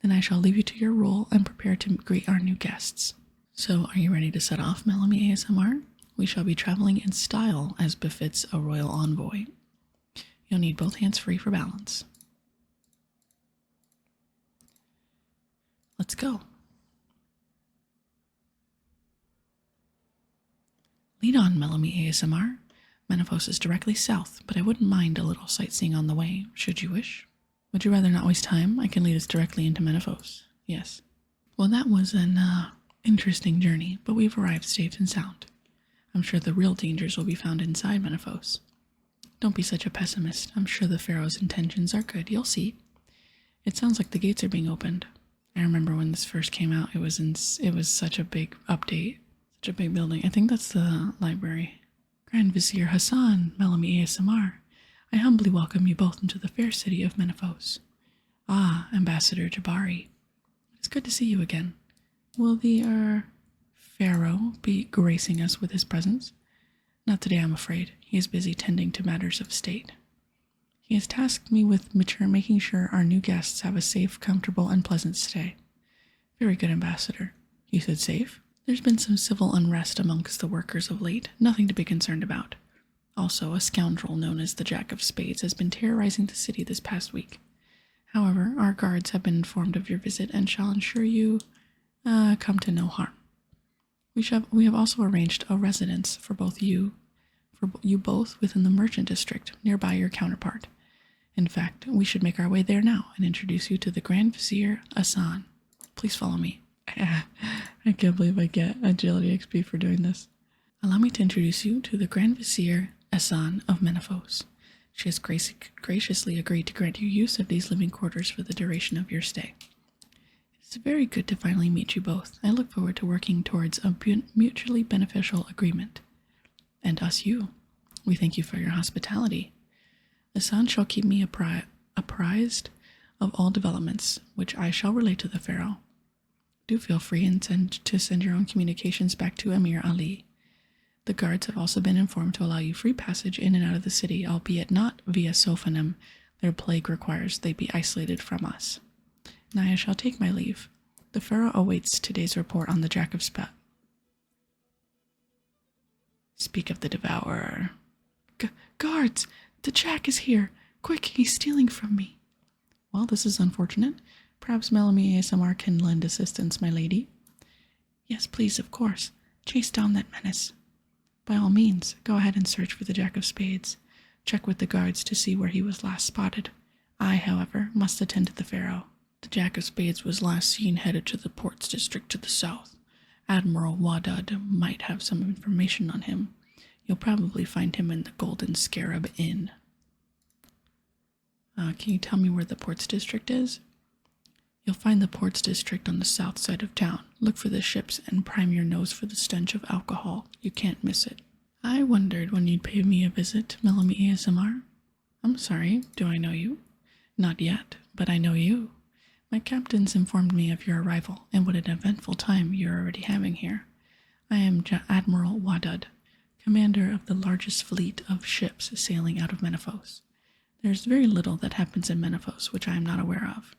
Then I shall leave you to your role and prepare to greet our new guests. So, are you ready to set off, Melanie ASMR? We shall be traveling in style as befits a royal envoy. You'll need both hands free for balance. Let's go. Lead on, Melanie ASMR. Menaphos is directly south, but I wouldn't mind a little sightseeing on the way, should you wish. Would you rather not waste time? I can lead us directly into Menaphos. Yes. Well, that was an interesting journey, but we've arrived safe and sound. I'm sure the real dangers will be found inside Menaphos. Don't be such a pessimist. I'm sure the Pharaoh's intentions are good. You'll see. It sounds like the gates are being opened. I remember when this first came out, it was such a big update, such a big building. I think that's the library. Grand Vizier Hassan, Melanie ASMR, I humbly welcome you both into the fair city of Menaphos. Ah, Ambassador Jabari. It's good to see you again. Will the, Pharaoh be gracing us with his presence? Not today, I'm afraid. He is busy tending to matters of state. He has tasked me with making sure our new guests have a safe, comfortable, and pleasant stay. Very good, Ambassador. You said safe? There's been some civil unrest amongst the workers of late, nothing to be concerned about. Also, a scoundrel known as the Jack of Spades has been terrorizing the city this past week. However, our guards have been informed of your visit and shall ensure you come to no harm. We have also arranged a residence for you both within the merchant district nearby your counterpart. In fact, we should make our way there now and introduce you to the Grand Vizier Hassan. Please follow me. I can't believe I get agility XP for doing this. Allow me to introduce you to the Grand Vizier Hassan of Menaphos. She has graciously agreed to grant you use of these living quarters for the duration of your stay. It's very good to finally meet you both. I look forward to working towards a mutually beneficial agreement. And us you. We thank you for your hospitality. Hassan shall keep me apprised of all developments, which I shall relate to the Pharaoh. Do feel free to send your own communications back to Emir Ali. The guards have also been informed to allow you free passage in and out of the city, albeit not via Sophanim. Their plague requires they be isolated from us. Now I shall take my leave. The Pharaoh awaits today's report on the Jack of Spades. Speak of the Devourer. Guards! The Jack is here! Quick, he's stealing from me. Well, this is unfortunate. Perhaps Melanie ASMR can lend assistance, my lady. Yes, please, of course. Chase down that menace. By all means, go ahead and search for the Jack of Spades. Check with the guards to see where he was last spotted. I, however, must attend to the Pharaoh. The Jack of Spades was last seen headed to the ports district to the south. Admiral Wadud might have some information on him. You'll probably find him in the Golden Scarab Inn. Can you tell me where the ports district is? You'll find the ports district on the south side of town. Look for the ships and prime your nose for the stench of alcohol. You can't miss it. I wondered when you'd pay me a visit, Melanie ASMR. I'm sorry, do I know you? Not yet, but I know you. My captains informed me of your arrival, and what an eventful time you're already having here. I am Admiral Wadud, commander of the largest fleet of ships sailing out of Menaphos. There's very little that happens in Menaphos which I am not aware of.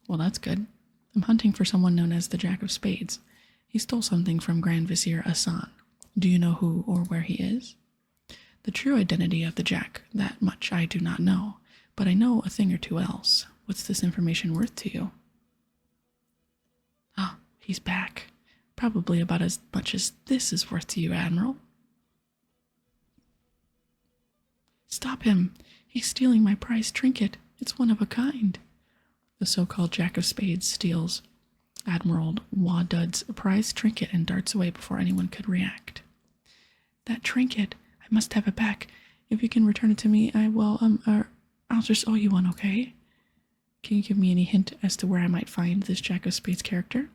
Well, that's good. I'm hunting for someone known as the Jack of Spades. He stole something from Grand Vizier Asan. Do you know who or where he is? The true identity of the Jack, that much I do not know, but I know a thing or two else. What's this information worth to you? Ah, he's back. Probably about as much as this is worth to you, Admiral. Stop him! He's stealing my prized trinket. It's one of a kind. The so-called Jack of Spades steals Admiral Wadud's prized trinket and darts away before anyone could react. That trinket! I must have it back. If you can return it to me, I will, I'll just owe you one, okay? Can you give me any hint as to where I might find this Jack of Spades character?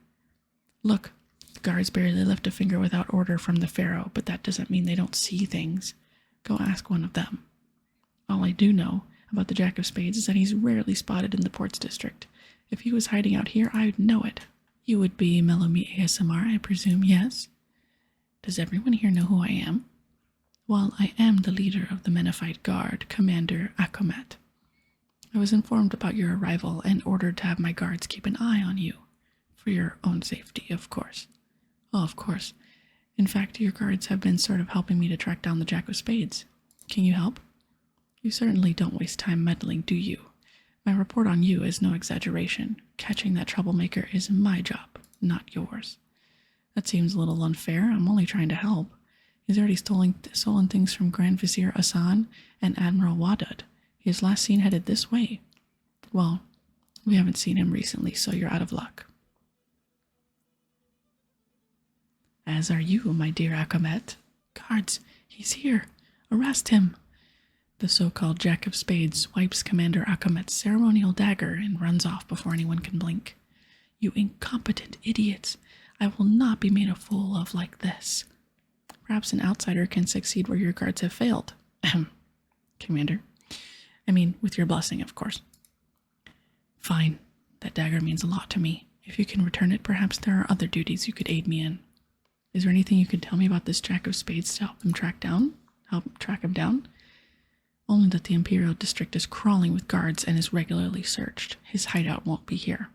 Look, the guards barely lift a finger without order from the Pharaoh, but that doesn't mean they don't see things. Go ask one of them. All I do know about the Jack of Spades is that he's rarely spotted in the ports district. If he was hiding out here, I would know it. You would be Melomi ASMR, I presume, yes? Does everyone here know who I am? Well, I am the leader of the Menaphite Guard, Commander Akomet. I was informed about your arrival and ordered to have my guards keep an eye on you. For your own safety, of course. Oh, of course. In fact, your guards have been sort of helping me to track down the Jack of Spades. Can you help? You certainly don't waste time meddling, do you? My report on you is no exaggeration. Catching that troublemaker is my job, not yours. That seems a little unfair. I'm only trying to help. He's already stolen things from Grand Vizier Asan and Admiral Wadud. He is last seen headed this way. Well, we haven't seen him recently, so you're out of luck. As are you, my dear Akomet. Guards, he's here. Arrest him. The so-called Jack of Spades swipes Commander Akomet's ceremonial dagger and runs off before anyone can blink. You incompetent idiots. I will not be made a fool of like this. Perhaps an outsider can succeed where your guards have failed. Ahem, Commander. I mean, with your blessing, of course. Fine. That dagger means a lot to me. If you can return it, perhaps there are other duties you could aid me in. Is there anything you could tell me about this Jack of Spades to help him track him down? Only that the Imperial District is crawling with guards and is regularly searched. His hideout won't be here.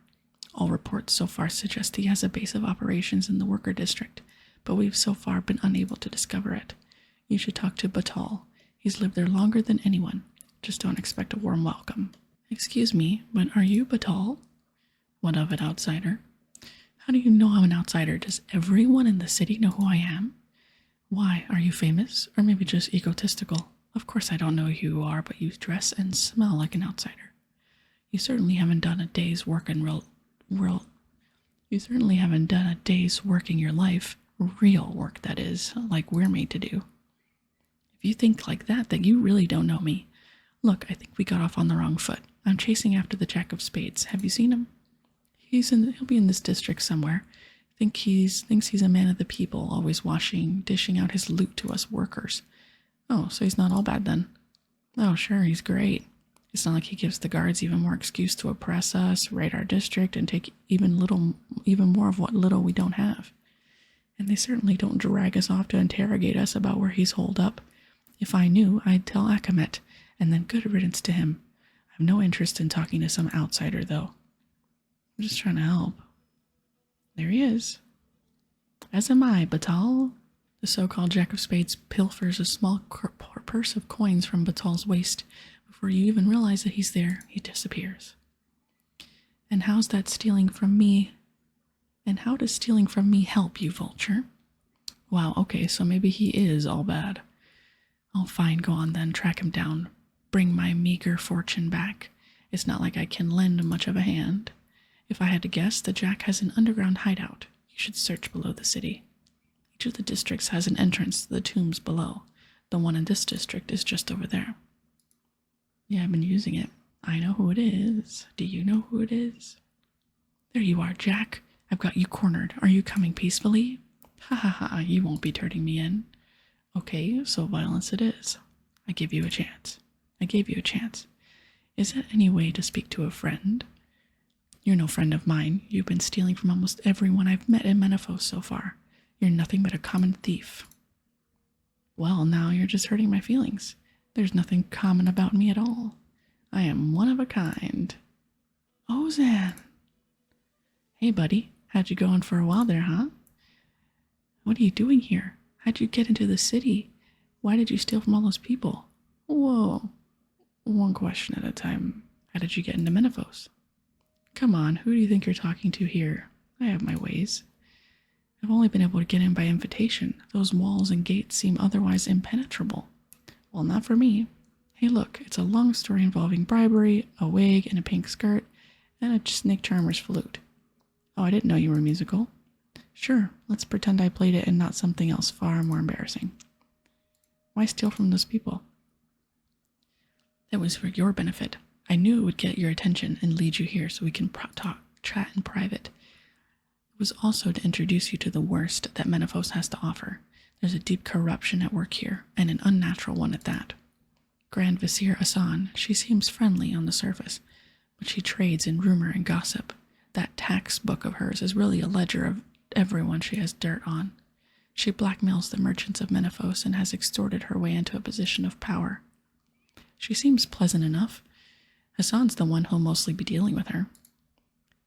All reports so far suggest he has a base of operations in the Worker District, but we've so far been unable to discover it. You should talk to Batal. He's lived there longer than anyone. Just don't expect a warm welcome. Excuse me, but are you Batal? What of it, outsider? How do you know I'm an outsider? Does everyone in the city know who I am? Why, are you famous? Or maybe just egotistical? Of course I don't know who you are, but you dress and smell like an outsider. You certainly haven't done a day's work in You certainly haven't done a day's work in your life. Real work, that is, like we're made to do. If you think like that, then you really don't know me. Look, I think we got off on the wrong foot. I'm chasing after the Jack of Spades. Have you seen him? He'll be in this district somewhere. Thinks he's a man of the people, always dishing out his loot to us workers. Oh, so he's not all bad then. Oh, sure, he's great. It's not like he gives the guards even more excuse to oppress us, raid our district, and take even more of what little we don't have. And they certainly don't drag us off to interrogate us about where he's holed up. If I knew, I'd tell Akomet, and then good riddance to him. I have no interest in talking to some outsider, though. I'm just trying to help. There he is. As am I, Batal. The so-called Jack of Spades pilfers a small purse of coins from Batal's waist. Before you even realize that he's there, he disappears. And how's that stealing from me? And how does stealing from me help you, Vulture? Wow, okay, so maybe he is all bad. Oh, fine, go on then, track him down. Bring my meager fortune back. It's not like I can lend much of a hand. If I had to guess, the Jack has an underground hideout. You should search below the city. Each of the districts has an entrance to the tombs below. The one in this district is just over there. Yeah, I've been using it. I know who it is. Do you know who it is? There you are, Jack. I've got you cornered. Are you coming peacefully? Ha ha ha, you won't be turning me in. Okay, so violence it is. I give you a chance. I gave you a chance. Is that any way to speak to a friend? You're no friend of mine. You've been stealing from almost everyone I've met in Menaphos so far. You're nothing but a common thief. Well, now you're just hurting my feelings. There's nothing common about me at all. I am one of a kind. Ozan! Hey, buddy. Had you going for a while there, huh? What are you doing here? How'd you get into the city? Why did you steal from all those people? Whoa. One question at a time. How did you get into Menaphos? Come on, who do you think you're talking to here? I have my ways. I've only been able to get in by invitation. Those walls and gates seem otherwise impenetrable. Well, not for me. Hey, look, it's a long story involving bribery, a wig and a pink skirt, and a snake charmer's flute. Oh, I didn't know you were musical. Sure, let's pretend I played it and not something else far more embarrassing. Why steal from those people? That was for your benefit. I knew it would get your attention and lead you here so we can chat in private. It was also to introduce you to the worst that Menaphos has to offer. There's a deep corruption at work here, and an unnatural one at that. Grand Vizier Hassan, she seems friendly on the surface, but she trades in rumor and gossip. That tax book of hers is really a ledger of everyone she has dirt on. She blackmails the merchants of Menaphos and has extorted her way into a position of power. She seems pleasant enough. Hassan's the one who'll mostly be dealing with her.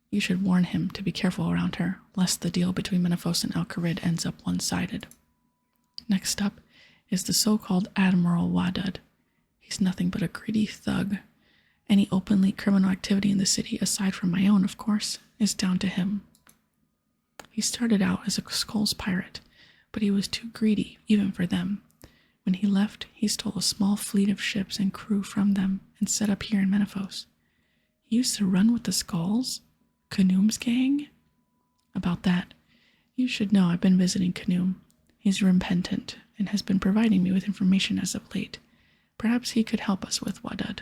You should warn him to be careful around her, lest the deal between Menaphos and Al-Kharid ends up one-sided. Next up is the so-called Admiral Wadud. He's nothing but a greedy thug. Any openly criminal activity in the city, aside from my own, of course, is down to him. He started out as a Skulls pirate, but he was too greedy, even for them. When he left, he stole a small fleet of ships and crew from them and set up here in Menaphos. He used to run with the Skulls? Khnum's gang? About that, you should know I've been visiting Khnum. He's repentant and has been providing me with information as of late. Perhaps he could help us with Wadud.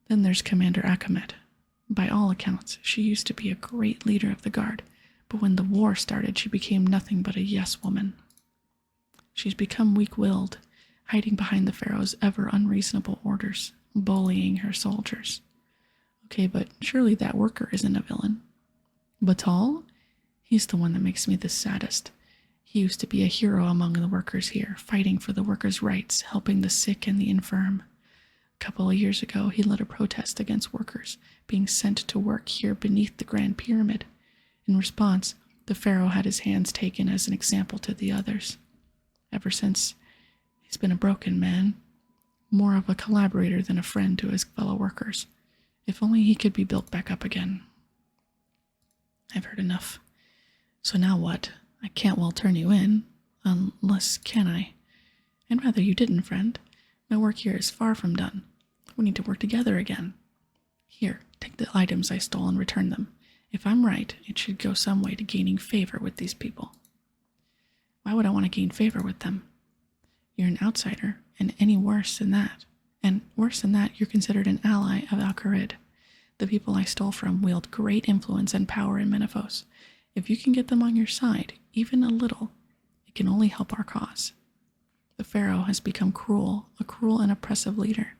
Then there's Commander Akhemet. By all accounts, she used to be a great leader of the guard, but when the war started, she became nothing but a yes-woman. She's become weak-willed, hiding behind the Pharaoh's ever-unreasonable orders, bullying her soldiers. Okay, but surely that worker isn't a villain. Batal? He's the one that makes me the saddest. He used to be a hero among the workers here, fighting for the workers' rights, helping the sick and the infirm. A couple of years ago, he led a protest against workers being sent to work here beneath the Grand Pyramid. In response, the Pharaoh had his hands taken as an example to the others. Ever since, he's been a broken man, more of a collaborator than a friend to his fellow workers. If only he could be built back up again. I've heard enough. So now what? I can't well turn you in, unless, can I? I'd rather you didn't, friend. My work here is far from done. We need to work together again. Here, take the items I stole and return them. If I'm right, it should go some way to gaining favor with these people. Why would I want to gain favor with them? You're an outsider, and any worse than that. And worse than that, you're considered an ally of Al-Kharid. The people I stole from wield great influence and power in Menaphos. If you can get them on your side, even a little, it can only help our cause. The Pharaoh has become a cruel and oppressive leader.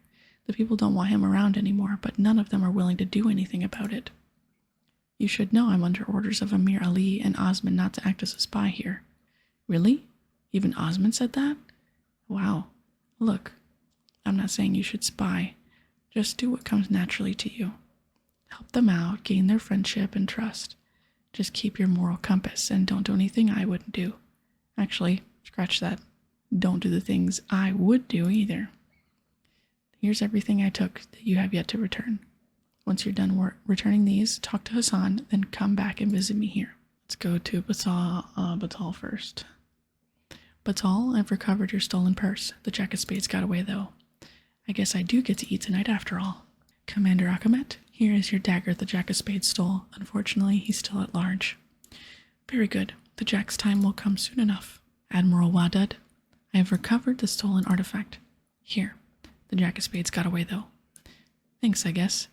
The people don't want him around anymore, but none of them are willing to do anything about it. You should know I'm under orders of Amir Ali and Osman not to act as a spy here. Really? Even Osman said that? Wow. Look, I'm not saying you should spy. Just do what comes naturally to you. Help them out, gain their friendship and trust. Just keep your moral compass and don't do anything I wouldn't do. Actually, scratch that. Don't do the things I would do either. Here's everything I took that you have yet to return. Once you're done returning these, talk to Hassan, then come back and visit me here. Let's go to Batal first. Batal, I've recovered your stolen purse. The Jack of Spades got away, though. I guess I do get to eat tonight after all. Commander Akamet, here is your dagger the Jack of Spades stole. Unfortunately, he's still at large. Very good. The Jack's time will come soon enough. Admiral Wadud, I have recovered the stolen artifact. Here. The Jack of Spades got away, though. Thanks, I guess.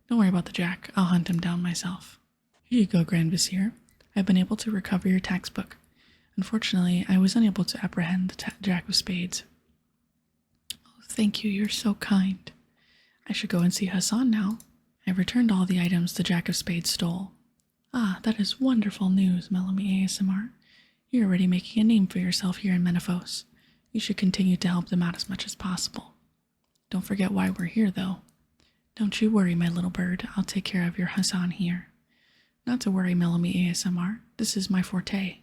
Don't worry about the Jack. I'll hunt him down myself. Here you go, Grand Vizier. I've been able to recover your tax book. Unfortunately, I was unable to apprehend the Jack of Spades. Oh, thank you. You're so kind. I should go and see Hassan now. I returned all the items the Jack of Spades stole. Ah, that is wonderful news, Melanie ASMR. You're already making a name for yourself here in Menaphos. You should continue to help them out as much as possible. Don't forget why we're here, though. Don't you worry, my little bird. I'll take care of your Hassan here. Not to worry, Melanie ASMR. This is my forte.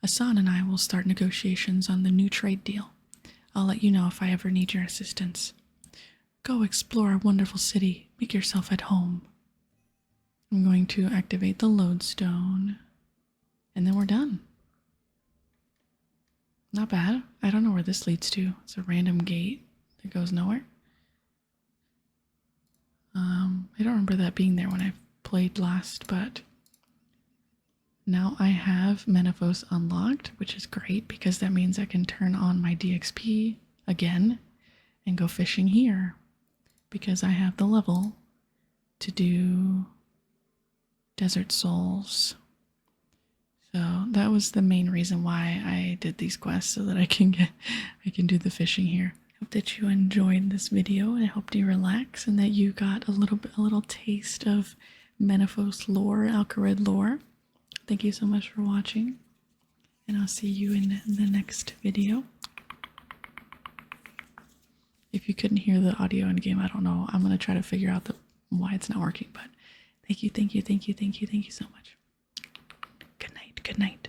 Hassan and I will start negotiations on the new trade deal. I'll let you know if I ever need your assistance. Go explore our wonderful city. Make yourself at home. I'm going to activate the lodestone. And then we're done. Not bad. I don't know where this leads to. It's a random gate that goes nowhere. I don't remember that being there when I played last, but now I have Menaphos unlocked, which is great because that means I can turn on my DXP again and go fishing here because I have the level to do Desert Souls. So that was the main reason why I did these quests, so that I can do the fishing here. Hope that you enjoyed this video, and I hope you relax and that you got a little taste of Menaphos lore, Alcarid lore. Thank you so much for watching, and I'll see you in the next video. If you couldn't hear the audio in game, I don't know. I'm gonna try to figure out why it's not working, but thank you so much. Good night. Good night.